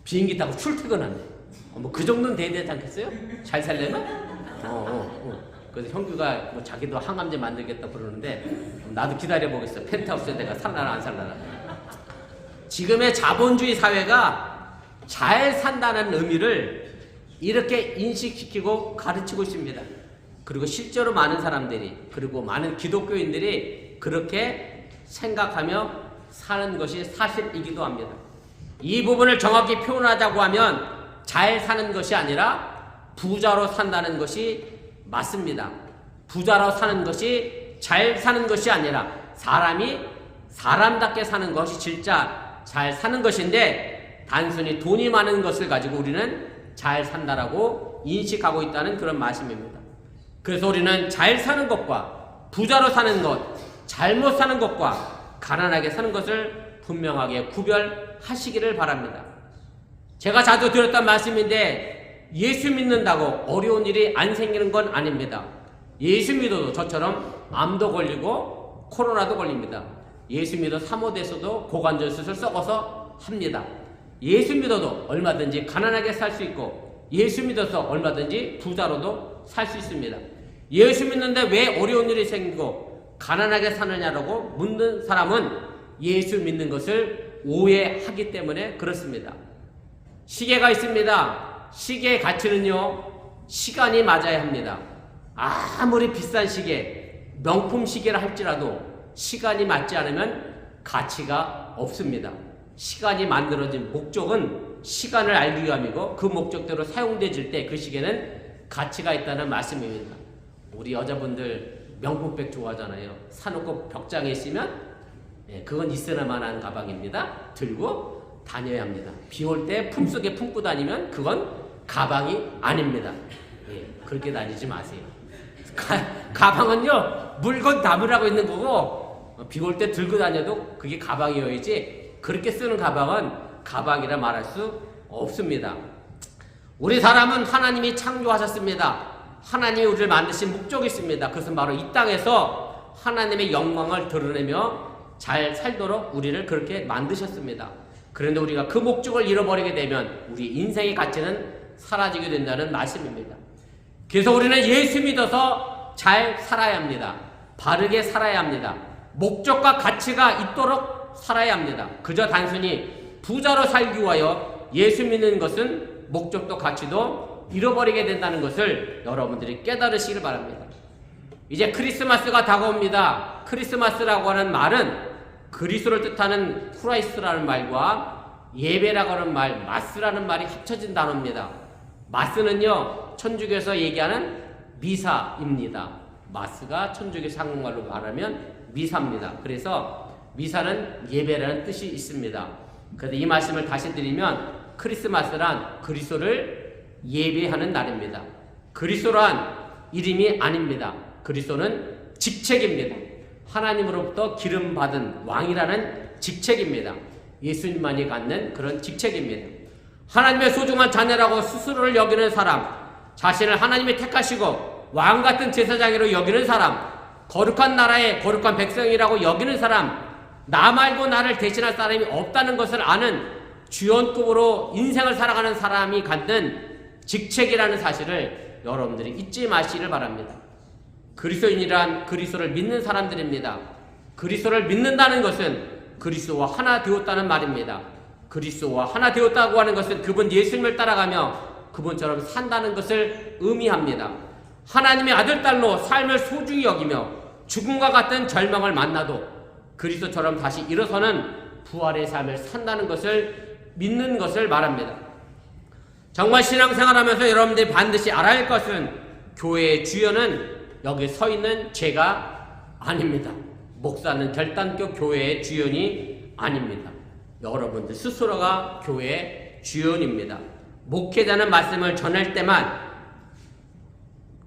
비행기 타고 출퇴근한대. 뭐 그 정도는 돼야 되지 않겠어요? 잘 살려면? 그래서 형규가 뭐 자기도 항암제 만들겠다 그러는데 나도 기다려보겠어. 펜트하우스에 내가 살라나 안 살라나. 지금의 자본주의 사회가 잘 산다는 의미를 이렇게 인식시키고 가르치고 있습니다. 그리고 실제로 많은 사람들이 그리고 많은 기독교인들이 그렇게 생각하며 사는 것이 사실이기도 합니다. 이 부분을 정확히 표현하자고 하면 잘 사는 것이 아니라 부자로 산다는 것이 맞습니다. 부자로 사는 것이 잘 사는 것이 아니라 사람이 사람답게 사는 것이 진짜 잘 사는 것인데 단순히 돈이 많은 것을 가지고 우리는 잘 산다라고 인식하고 있다는 그런 말씀입니다. 그래서 우리는 잘 사는 것과 부자로 사는 것, 잘못 사는 것과 가난하게 사는 것을 분명하게 구별하시기를 바랍니다. 제가 자주 드렸던 말씀인데 예수 믿는다고 어려운 일이 안 생기는 건 아닙니다. 예수 믿어도 저처럼 암도 걸리고 코로나도 걸립니다. 예수 믿어 사모돼서도 고관절 수술 썩어서 합니다. 예수 믿어도 얼마든지 가난하게 살 수 있고 예수 믿어서 얼마든지 부자로도 살 수 있습니다. 예수 믿는데 왜 어려운 일이 생기고 가난하게 사느냐라고 묻는 사람은 예수 믿는 것을 오해하기 때문에 그렇습니다. 시계가 있습니다. 시계의 가치는요, 시간이 맞아야 합니다. 아무리 비싼 시계, 명품 시계를 할지라도 시간이 맞지 않으면 가치가 없습니다. 시간이 만들어진 목적은 시간을 알기 위함이고 그 목적대로 사용되질 때 그 시계는 가치가 있다는 말씀입니다. 우리 여자분들 명품백 좋아하잖아요. 사놓고 벽장에 있으면 그건 있을 만한 가방입니다. 들고 다녀야 합니다. 비 올 때 품속에 품고 다니면 그건 가방이 아닙니다. 그렇게 다니지 마세요. 가방은요, 물건 담으라고 있는 거고, 비 올 때 들고 다녀도 그게 가방이어야지, 그렇게 쓰는 가방은 가방이라 말할 수 없습니다. 우리 사람은 하나님이 창조하셨습니다. 하나님이 우리를 만드신 목적이 있습니다. 그것은 바로 이 땅에서 하나님의 영광을 드러내며 잘 살도록 우리를 그렇게 만드셨습니다. 그런데 우리가 그 목적을 잃어버리게 되면 우리 인생의 가치는 사라지게 된다는 말씀입니다. 그래서 우리는 예수 믿어서 잘 살아야 합니다. 바르게 살아야 합니다. 목적과 가치가 있도록 살아야 합니다. 그저 단순히 부자로 살기 위하여 예수 믿는 것은 목적도 가치도 잃어버리게 된다는 것을 여러분들이 깨달으시길 바랍니다. 이제 크리스마스가 다가옵니다. 크리스마스라고 하는 말은 그리스도를 뜻하는 크라이스트라는 말과 예배라고 하는 말, 마스라는 말이 합쳐진 단어입니다. 마스는요, 천주교에서 얘기하는 미사입니다. 마스가 천주교에서 한국말로 말하면 미사입니다. 그래서 미사는 예배라는 뜻이 있습니다. 그런데 이 말씀을 다시 드리면 크리스마스란 그리스도를 예배하는 날입니다. 그리스도란 이름이 아닙니다. 그리스도는 직책입니다. 하나님으로부터 기름받은 왕이라는 직책입니다. 예수님만이 갖는 그런 직책입니다. 하나님의 소중한 자녀라고 스스로를 여기는 사람, 자신을 하나님이 택하시고 왕같은 제사장으로 여기는 사람, 거룩한 나라의 거룩한 백성이라고 여기는 사람, 나 말고 나를 대신할 사람이 없다는 것을 아는 주연급으로 인생을 살아가는 사람이 갖는 직책이라는 사실을 여러분들이 잊지 마시기를 바랍니다. 그리스도인이란 그리스도를 믿는 사람들입니다. 그리스도를 믿는다는 것은 그리스도와 하나 되었다는 말입니다. 그리스도와 하나 되었다고 하는 것은 그분 예수님을 따라가며 그분처럼 산다는 것을 의미합니다. 하나님의 아들, 딸로 삶을 소중히 여기며 죽음과 같은 절망을 만나도 그리스도처럼 다시 일어서는 부활의 삶을 산다는 것을 믿는 것을 말합니다. 정말 신앙생활하면서 여러분들이 반드시 알아야 할 것은 교회의 주연은 여기 서 있는 제가 아닙니다. 목사는 결단코 교회의 주연이 아닙니다. 여러분들 스스로가 교회의 주연입니다. 목회자는 말씀을 전할 때만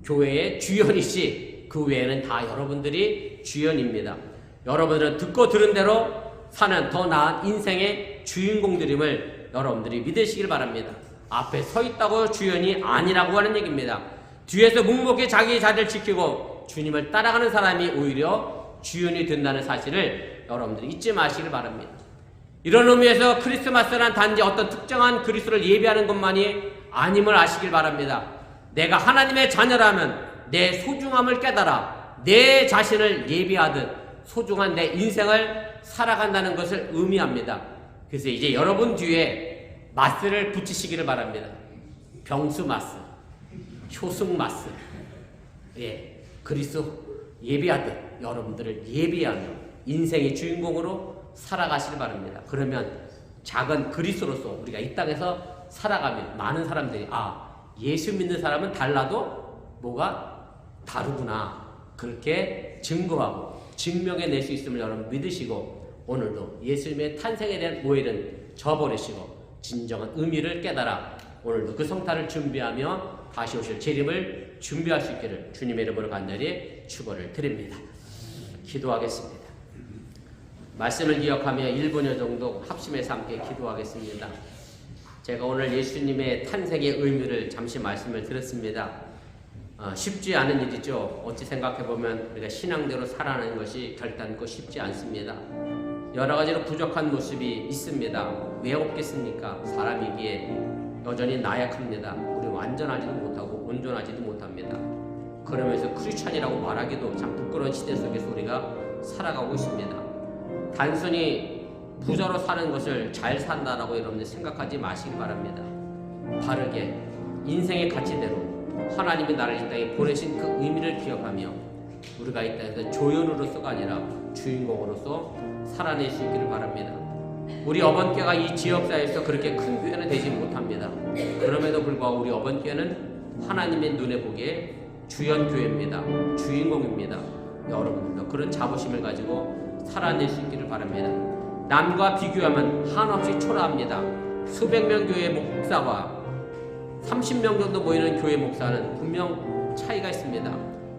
교회의 주연이시 그 외에는 다 여러분들이 주연입니다. 여러분들은 듣고 들은 대로 사는 더 나은 인생의 주인공들임을 여러분들이 믿으시길 바랍니다. 앞에 서 있다고 주연이 아니라고 하는 얘기입니다. 뒤에서 묵묵히 자기 자리를 지키고 주님을 따라가는 사람이 오히려 주연이 된다는 사실을 여러분들이 잊지 마시길 바랍니다. 이런 의미에서 크리스마스란 단지 어떤 특정한 그리스도를 예배하는 것만이 아님을 아시길 바랍니다. 내가 하나님의 자녀라면 내 소중함을 깨달아 내 자신을 예배하듯 소중한 내 인생을 살아간다는 것을 의미합니다. 그래서 이제 여러분 뒤에 마스를 붙이시기를 바랍니다. 병수 마스, 효승 마스, 그리스도 예배하듯 여러분들을 예배하며 인생의 주인공으로 살아가시길 바랍니다. 그러면 작은 그리스도로서 우리가 이 땅에서 살아가면 많은 사람들이 예수 믿는 사람은 달라도 뭐가 다르구나 그렇게 증거하고 증명해낼 수 있음을 여러분 믿으시고 오늘도 예수님의 탄생에 대한 오해는 저버리시고 진정한 의미를 깨달아 오늘도 그 성탄을 준비하며 다시 오실 재림을 준비할 수 있기를 주님의 이름으로 간절히 축원을 드립니다. 기도하겠습니다. 말씀을 기억하며 1분여 정도 합심해서 함께 기도하겠습니다. 제가 오늘 예수님의 탄생의 의미를 잠시 말씀을 드렸습니다. 쉽지 않은 일이죠. 어찌 생각해보면 우리가 신앙대로 살아가는 것이 결단코 쉽지 않습니다. 여러 가지로 부족한 모습이 있습니다. 왜 없겠습니까? 사람이기에 여전히 나약합니다. 우리 완전하지도 못하고 온전하지도 못합니다. 그러면서 크리스찬이라고 말하기도 참 부끄러운 시대 속에서 우리가 살아가고 있습니다. 단순히 부자로 사는 것을 잘 산다라고 여러분들 생각하지 마시기 바랍니다. 바르게 인생의 가치대로 하나님이 나를 이 땅에 보내신 그 의미를 기억하며 우리가 이 땅에서 조연으로서가 아니라 주인공으로서 살아낼 수 있기를 바랍니다. 우리 어번교회가 이 지역사회에서 그렇게 큰 교회는 되지 못합니다. 그럼에도 불구하고 우리 어번교회는 하나님의 눈에 보기에 주연교회입니다. 주인공입니다. 여러분들도 그런 자부심을 가지고 살아낼 수 있기를 바랍니다. 남과 비교하면 한없이 초라합니다. 수백 명 교회 목사와 30명 정도 모이는 교회 목사는 분명 차이가 있습니다.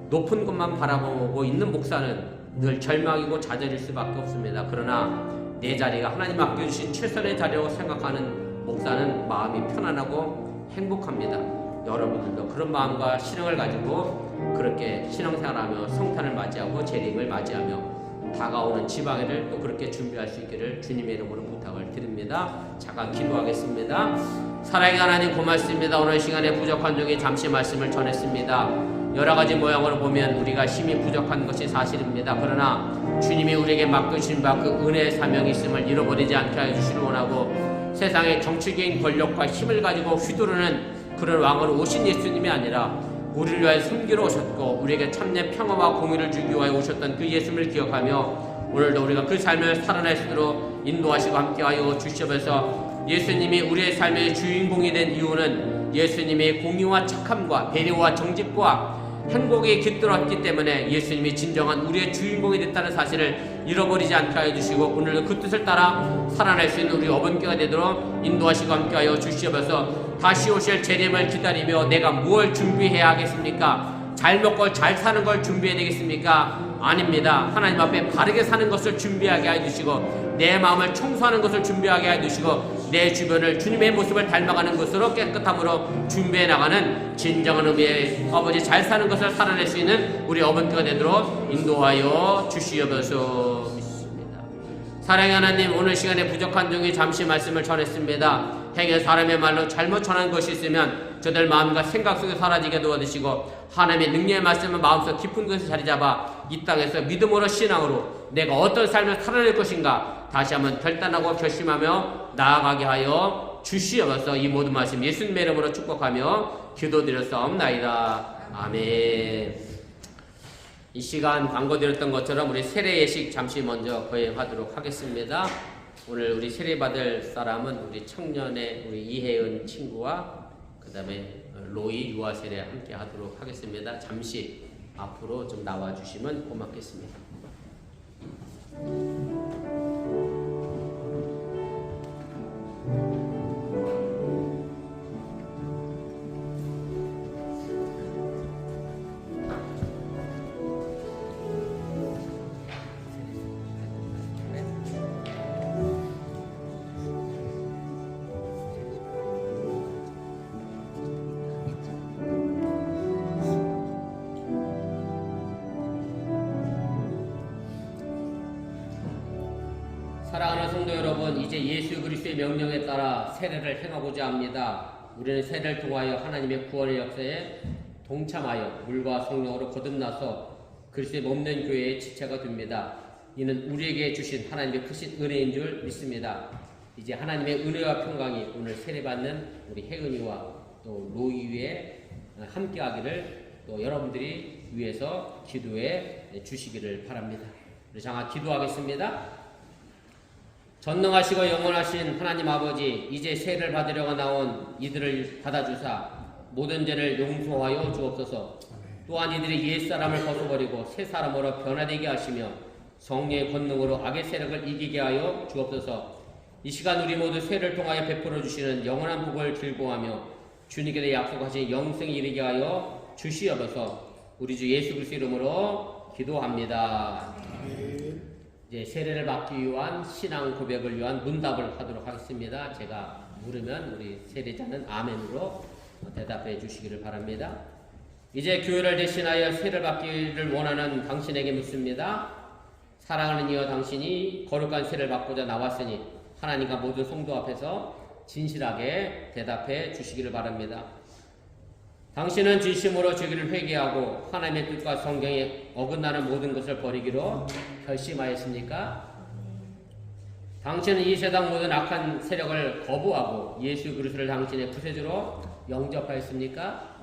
높은 곳만 바라보고 있는 목사는 늘 절망이고 좌절일 수밖에 없습니다. 그러나 내 자리가 하나님 맡겨주신 최선의 자리라고 생각하는 목사는 마음이 편안하고 행복합니다. 여러분들도 그런 마음과 신앙을 가지고 그렇게 신앙생활하며 성탄을 맞이하고 재림을 맞이하며 다가오는 지방회를 또 그렇게 준비할 수 있기를 주님의 이름으로 부탁을 드립니다. 잠깐 기도하겠습니다. 사랑의 하나님 고맙습니다. 오늘 시간에 부족한 중에 잠시 말씀을 전했습니다. 여러 가지 모양으로 보면 우리가 힘이 부족한 것이 사실입니다. 그러나 주님이 우리에게 맡겨주신 바 그 은혜의 사명이 있음을 잃어버리지 않게 하여 주시길 원하고 세상의 정치적인 권력과 힘을 가지고 휘두르는 그런 왕으로 오신 예수님이 아니라 우리를 위하여 섬기러 오셨고 우리에게 참된 평화와 공의를 주기 위하여 오셨던 그 예수님을 기억하며 오늘도 우리가 그 삶을 살아낼 수 있도록 인도하시고 함께하여 주시옵소서. 예수님이 우리의 삶의 주인공이 된 이유는 예수님의 공의와 착함과 배려와 정직과 행복에 깃들었기 때문에 예수님이 진정한 우리의 주인공이 됐다는 사실을 잃어버리지 않게 하여 주시고 오늘도 그 뜻을 따라 살아낼 수 있는 우리 어번교가 되도록 인도하시고 함께하여 주시옵소서. 다시 오실 재림을 기다리며 내가 무엇을 준비해야 하겠습니까? 잘 먹고 잘 사는 걸 준비해야 되겠습니까? 아닙니다. 하나님 앞에 바르게 사는 것을 준비하게 하여 주시고 내 마음을 청소하는 것을 준비하게 하여 주시고 내 주변을 주님의 모습을 닮아가는 것으로 깨끗함으로 준비해 나가는 진정한 의미의 아버지 잘 사는 것을 살아낼 수 있는 우리 어머니가 되도록 인도하여 주시옵소서. 믿습니다. 사랑의 하나님, 오늘 시간에 부족한 중에 잠시 말씀을 전했습니다. 행여 사람의 말로 잘못 전한 것이 있으면 저들 마음과 생각 속에 사라지게 도와주시고 하나님의 능력의 말씀을 마음속 깊은 곳에 자리 잡아 이 땅에서 믿음으로 신앙으로 내가 어떤 삶을 살아낼 것인가 다시 한번 결단하고 결심하며 나아가게 하여 주시옵소서. 이 모든 말씀 예수님의 이름으로 축복하며 기도드렸사옵나이다. 아멘. 이 시간 광고드렸던 것처럼 우리 세례 예식 잠시 먼저 거행하도록 하겠습니다. 오늘 우리 세례받을 사람은 우리 청년의 우리 이혜은 친구와 그 다음에 로이 유아 세례 함께 하도록 하겠습니다. 잠시 앞으로 좀 나와주시면 고맙겠습니다. 사랑하는 성도 여러분, 이제 예수 그리스도의 명령에 따라 세례를 행하고자 합니다. 우리는 세례를 통하여 하나님의 구원의 역사에 동참하여 물과 성령으로 거듭나서 그리스도의 몸된 교회의 지체가 됩니다. 이는 우리에게 주신 하나님의 크신 은혜인 줄 믿습니다. 이제 하나님의 은혜와 평강이 오늘 세례받는 우리 혜은이와 또 로이에 함께하기를 또 여러분들이 위해서 기도해 주시기를 바랍니다. 우리 장하 기도하겠습니다. 전능하시고 영원하신 하나님 아버지, 이제 세례를 받으려고 나온 이들을 받아주사 모든 죄를 용서하여 주옵소서. 또한 이들이 옛사람을 벗어버리고 새 사람으로 변화되게 하시며 성령의 권능으로 악의 세력을 이기게 하여 주옵소서. 이 시간 우리 모두 세례를 통하여 베풀어 주시는 영원한 복을 즐거워하며 주님께서 약속하신 영생에 이르게 하여 주시옵소서. 우리 주 예수 그리스도 이름으로 기도합니다. 이제 세례를 받기 위한 신앙 고백을 위한 문답을 하도록 하겠습니다. 제가 물으면 우리 세례자는 아멘으로 대답해 주시기를 바랍니다. 이제 교회를 대신하여 세례를 받기를 원하는 당신에게 묻습니다. 사랑하는 이여, 당신이 거룩한 세례를 받고자 나왔으니 하나님과 모든 성도 앞에서 진실하게 대답해 주시기를 바랍니다. 당신은 진심으로 주기를 회개하고 하나님의 뜻과 성경에 어긋나는 모든 것을 버리기로 결심하였습니까? 당신은 이 세상 모든 악한 세력을 거부하고 예수 그리스도를 당신의 구세주로 영접하였습니까?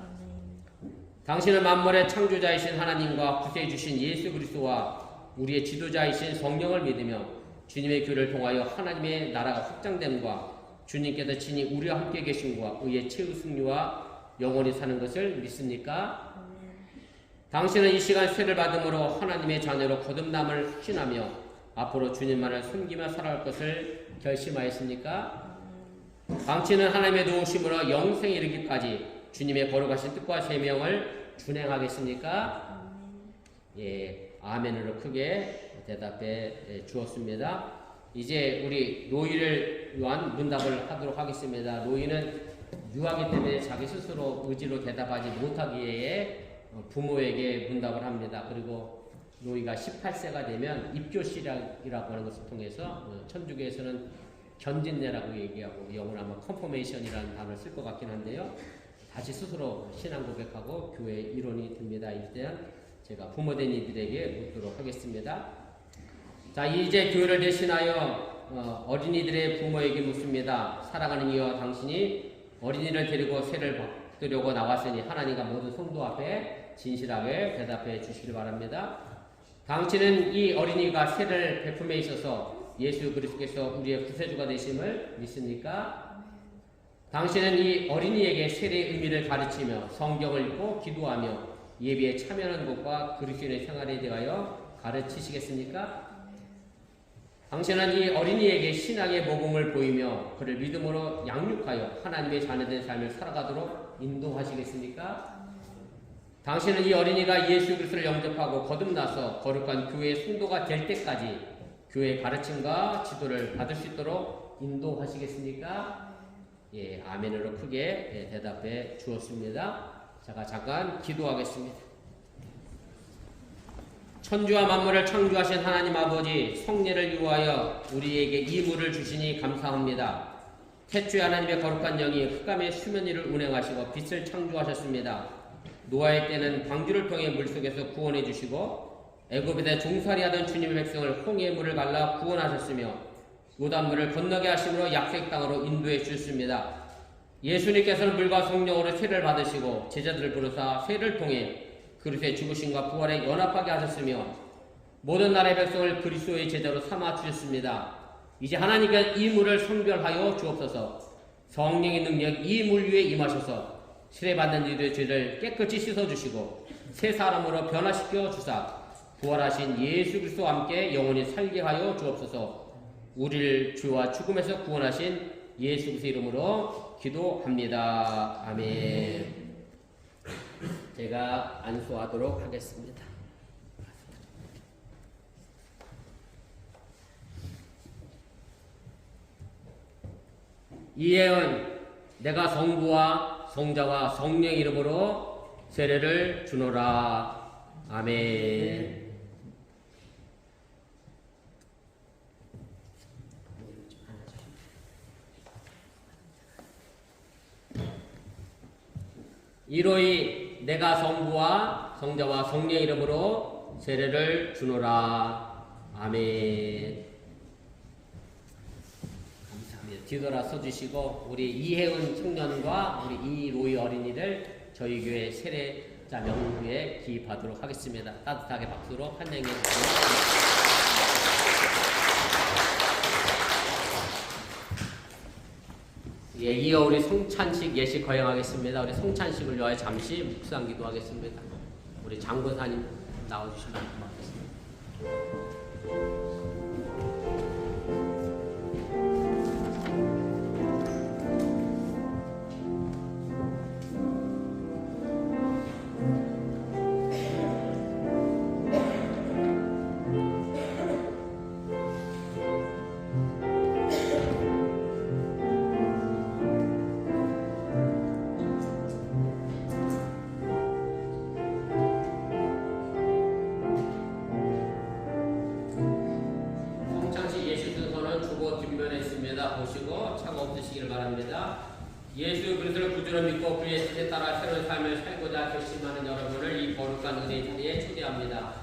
당신은 만물의 창조자이신 하나님과 구세주신 예수 그리스도와 우리의 지도자이신 성령을 믿으며 주님의 교회를 통하여 하나님의 나라가 확장됨과 주님께서 친히 우리와 함께 계심과 의의 최후 승리와 영원히 사는 것을 믿습니까? 당신은 이 시간 세를 받음으로 하나님의 자녀로 거듭남을 확신하며 앞으로 주님만을 섬기며 살아갈 것을 결심하였습니까? 당신은 하나님의 도우심으로 영생에 이르기까지 주님의 거룩하신 뜻과 세명을 준행하겠습니까? 예, 아멘으로 크게 대답해 주었습니다. 이제 우리 노이를 위한 문답을 하도록 하겠습니다. 노이는 유아기 때문에 자기 스스로 의지로 대답하지 못하기에 부모에게 문답을 합니다. 그리고 노이가 18세가 되면 입교시락이라고 하는 것을 통해서 천주교에서는 견진례라고 얘기하고 영어로 아마 컨포메이션이라는 단어를 쓸 것 같긴 한데요. 다시 스스로 신앙 고백하고 교회 일원이 됩니다. 이때는 제가 부모된 이들에게 묻도록 하겠습니다. 자, 이제 교회를 대신하여 어린이들의 부모에게 묻습니다. 사랑하는 이와 당신이 어린이를 데리고 세를 받으려고 나왔으니 하나님과 모든 성도 앞에 진실하게 대답해 주시길 바랍니다. 당신은 이 어린이가 세를 베품에 있어서 예수 그리스도께서 우리의 구세주가 되심을 믿습니까? 당신은 이 어린이에게 세례의 의미를 가르치며 성경을 읽고 기도하며 예배에 참여하는 것과 그리스도인의 생활에 대하여 가르치시겠습니까? 당신은 이 어린이에게 신앙의 모범을 보이며 그를 믿음으로 양육하여 하나님의 자녀된 삶을 살아가도록 인도하시겠습니까? 당신은 이 어린이가 예수 그리스도를 영접하고 거듭나서 거룩한 교회의 성도가 될 때까지 교회의 가르침과 지도를 받을 수 있도록 인도하시겠습니까? 예, 아멘으로 크게 대답해 주었습니다. 제가 잠깐 기도하겠습니다. 천주와 만물을 창조하신 하나님 아버지, 성례를 위하여 우리에게 이물을 주시니 감사합니다. 태초에 하나님의 거룩한 영이 흑암의 수면 위를 운행하시고 빛을 창조하셨습니다. 노아의 때는 방주를 통해 물속에서 구원해 주시고 애굽에 종살이하던 주님의 백성을 홍해의 물을 갈라 구원하셨으며 요단물을 건너게 하심으로 약속 땅으로 인도해 주셨습니다. 예수님께서는 물과 성령으로 세를 받으시고 제자들을 부르사 세를 통해 그리스도의 죽으심과 부활에 연합하게 하셨으며 모든 나라의 백성을 그리스도의 제자로 삼아 주셨습니다. 이제 하나님께서 이 물을 성별하여 주옵소서. 성령의 능력 이 물 위에 임하셔서 세례받는 이들의 죄를 깨끗이 씻어주시고 새 사람으로 변화시켜 주사 부활하신 예수 그리스도와 함께 영원히 살게 하여 주옵소서. 우리를 죄와 죽음에서 구원하신 예수 그리스도 이름으로 기도합니다. 아멘. 제가 안수하도록 하겠습니다. 이예은 내가 성부와 성자와 성령 이름으로 세례를 주노라. 아멘. 이로이 내가 성부와 성자와 성령 이름으로 세례를 주노라. 아멘. 감사합니다. 뒤돌아 서주시고 우리 이혜은 청년과 우리 이로이 어린이를 저희 교회 세례자 명부에 기입하도록 하겠습니다. 따뜻하게 박수로 환영해 주시기 예, 이어 우리 성찬식 예식 거행하겠습니다. 우리 성찬식을 위하여 잠시 묵상 기도하겠습니다. 우리 장군사님 나와주시면 고맙겠습니다. 보시고 차가 없으시기를 바랍니다. 예수 그리스도를 구주로 믿고 그의 뜻에 따라 새로운 삶을 살고자 결심하는 여러분을 이 거룩한 은혜의 자리에 초대합니다.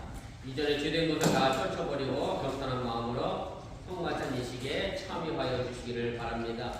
이전에 죄된 것을 다 떨쳐버리고 겸손한 마음으로 성만찬 예식에 참여하여 주시기를 바랍니다.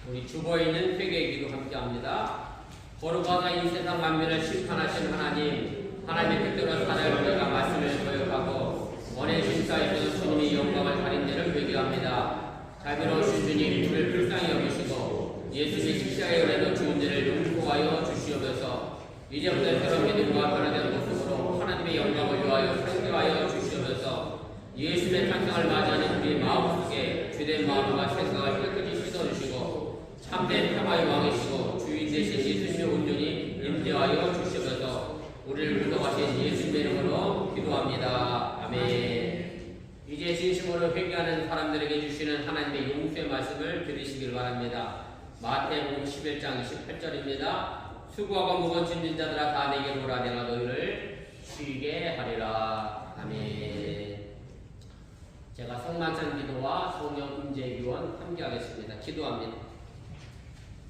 우리 주보에 있는 회개의 기도 함께합니다. 거룩하사 이 세상 만민을 심판하신 하나님, 하나님의 뜻대로 살아갈 우리가 말씀을 거역하고 원의 심사에서 주님의 영광을 가린 데를 회개합니다. 자비로우신 주님, 우리를 불쌍히 여기시고 예수의 십자가에 오래도 주은 죄를 용서하여 주시옵소서. 이제부터 새로운 믿음과 변화된 모습으로 하나님의 영광을 위하여 상대하여 주시옵소서. 예수의 탄생을 맞이하는 우리 마음속에 주된 마음과 생각을 깨끗이 씻어주시고 참된 평화의 왕이시고 주인 되신 예수님의 온전히 임재하여 주시옵소서. 우리를 구속하신 예수님의 이름으로 기도합니다. 아멘. 이제 진심으로 회개하는 사람들에게 주시는 하나님의 용서의 말씀을 들으시길 바랍니다. 마태복음 11장 28절입니다. 수고하고 무거운 짐진 자들아 다 내게로 오라 내가 너희를 쉬게 하리라. 아멘. 제가 성만찬 기도와 성령 임재 기원 함께 하겠습니다. 기도합니다.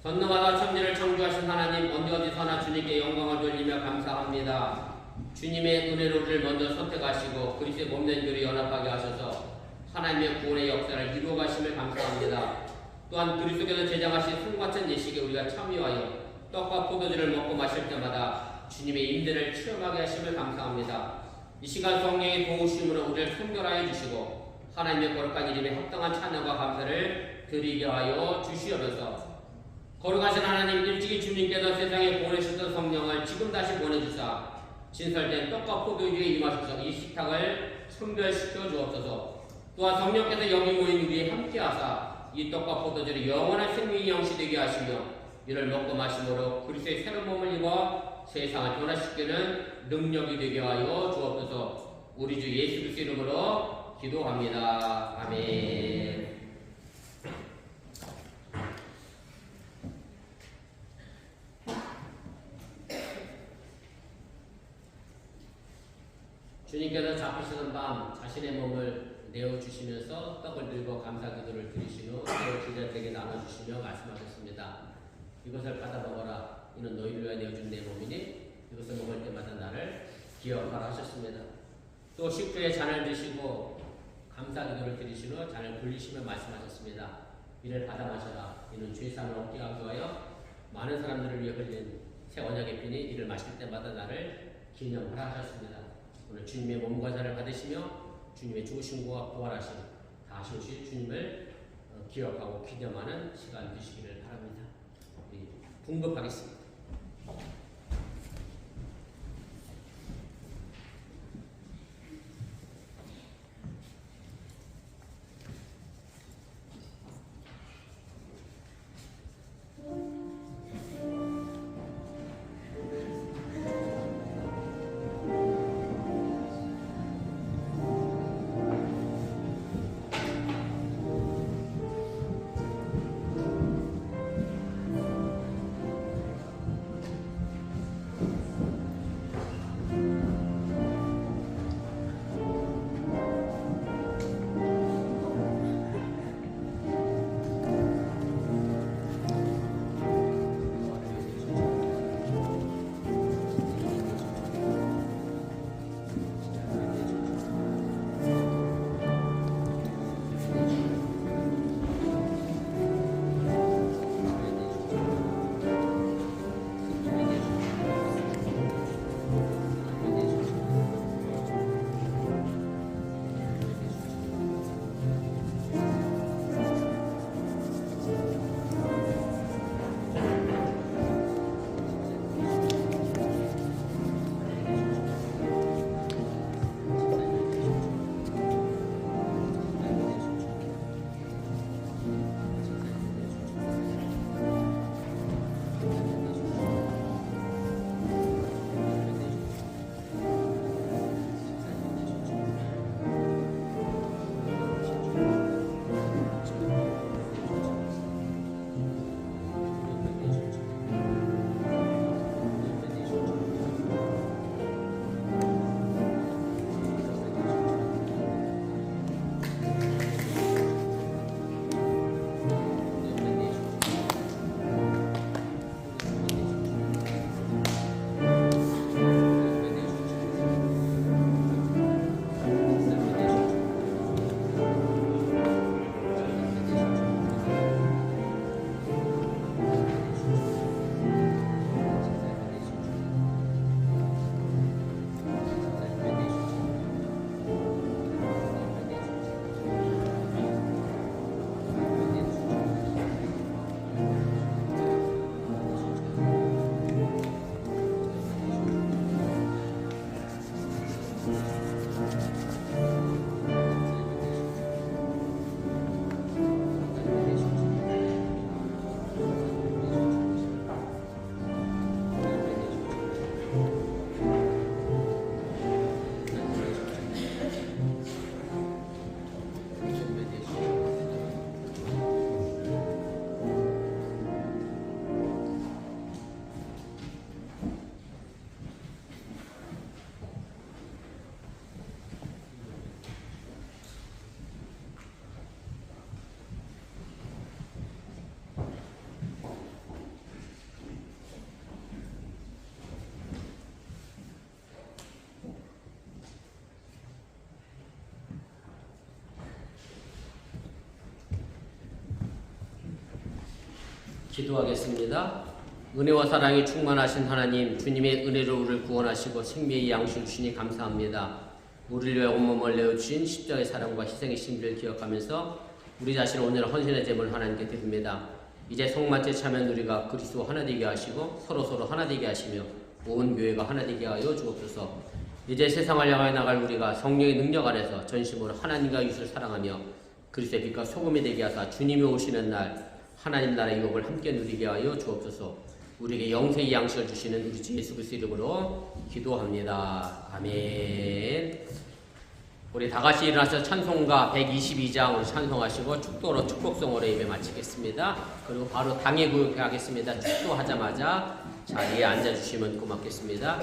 전능하다 천지를 창조하신 하나님, 언제 어디서나 주님께 영광을 돌리며 감사합니다. 주님의 은혜로 우리를 먼저 선택하시고 그리스도의 몸된 교리 연합하게 하셔서 하나님의 구원의 역사를 이루어 가심을 감사합니다. 또한 그리스도께서 제정하신 손과 같은 예식에 우리가 참여하여 떡과 포도주를 먹고 마실 때마다 주님의 임재를 체험하게 하심을 감사합니다. 이 시간 성령의 도우심으로 우리를 선별하여 주시고 하나님의 거룩한 이름에 합당한 찬양과 감사를 드리게 하여 주시옵소서. 거룩하신 하나님, 일찍이 주님께서 세상에 보내셨던 성령을 지금 다시 보내주사 진설된 떡과 포도주에 임하셔서 이 식탁을 선별시켜 주옵소서. 또한 성령께서 여기 모인 우리에 함께하사 이 떡과 포도주를 영원한 생명이 영시되게 하시며 이를 먹고 마심으로 그리스도의 새로운 몸을 입어 세상을 변화시키는 능력이 되게 하여 주옵소서. 우리 주 예수 그리스도 이름으로 기도합니다. 아멘. 주님께서 잡히시는 밤 자신의 몸을 내어주시면서 떡을 들고 감사 기도를 드리신 후 떡을 제자들에게 나눠주시며 말씀하셨습니다. 이것을 받아 먹어라. 이는 너희를 위하여 내어준 내 몸이니 이것을 먹을 때마다 나를 기억하라 하셨습니다. 또 식후에 잔을 드시고 감사 기도를 드리신 후 잔을 굴리시며 말씀하셨습니다. 이를 받아 마셔라. 이는 죄사함을 얻게 하기 위하여 많은 사람들을 위해 흘린 새 언약의 피니 이를 마실 때마다 나를 기념하라 하셨습니다. 오늘 주님의 몸과 잔을 받으시며 주님의 죽으심과 부활하심 다시 오실 주님을 기억하고 기념하는 시간 되시기를 바랍니다. 우리 궁극하겠습니다. 기도하겠습니다. 은혜와 사랑이 충만하신 하나님, 주님의 은혜로 우리를 구원하시고 생명의 양식을 주시니 감사합니다. 우리를 위해 온몸을 내어주신 십자가의 사랑과 희생의 신비를 기억하면서 우리 자신을 오늘 헌신의 제물을 하나님께 드립니다. 이제 성만찬에 참여한 우리가 그리스도와 하나 되게 하시고 서로 하나 되게 하시며 온 교회가 하나 되게 하여 주옵소서. 이제 세상을 향하여 나갈 우리가 성령의 능력 안에서 전심으로 하나님과 이웃을 사랑하며 그리스도의 빛과 소금이 되게 하사 주님이 오시는 날 하나님 나라의 유업을 함께 누리게 하여 주옵소서. 우리에게 영생의 양식을 주시는 우리 주 예수 그리스도 이름으로 기도합니다. 아멘. 우리 다같이 일어나서 찬송가 122장 우리 찬송하시고 축도로 축복성으로 예배 마치겠습니다. 그리고 바로 당회 구역하겠습니다. 축도하자마자 자리에 앉아주시면 고맙겠습니다.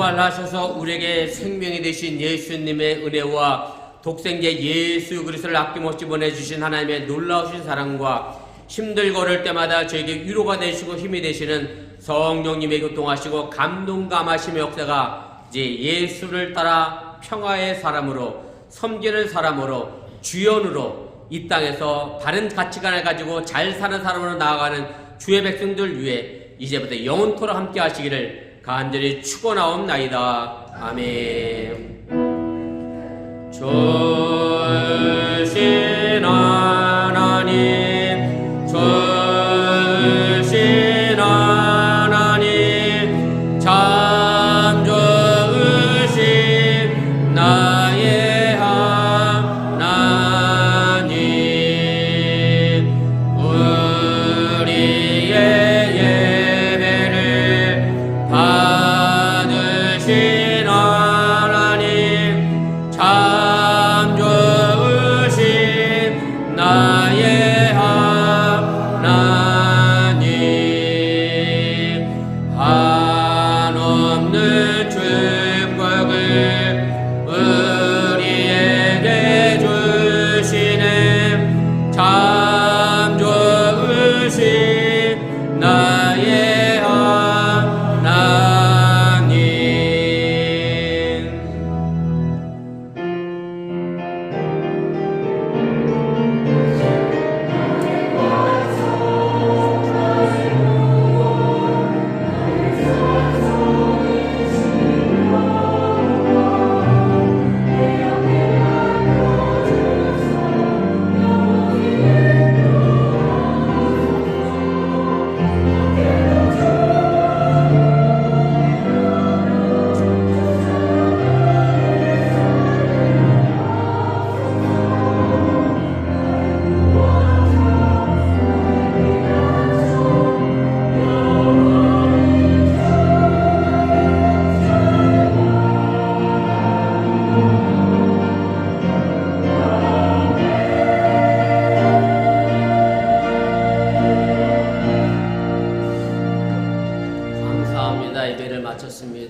부활하셔서 우리에게 생명이 되신 예수님의 은혜와 독생자 예수 그리스도를 아낌없이 보내주신 하나님의 놀라우신 사랑과 힘들고 어려울 때마다 저에게 위로가 되시고 힘이 되시는 성령님의 교통하시고 감동감하심의 역사가 이제 예수를 따라 평화의 사람으로 섬기는 사람으로 주연으로 이 땅에서 바른 가치관을 가지고 잘 사는 사람으로 나아가는 주의 백성들 위해 이제부터 영원토록 함께 하시기를 간절히 축원하옵나이다. 아멘.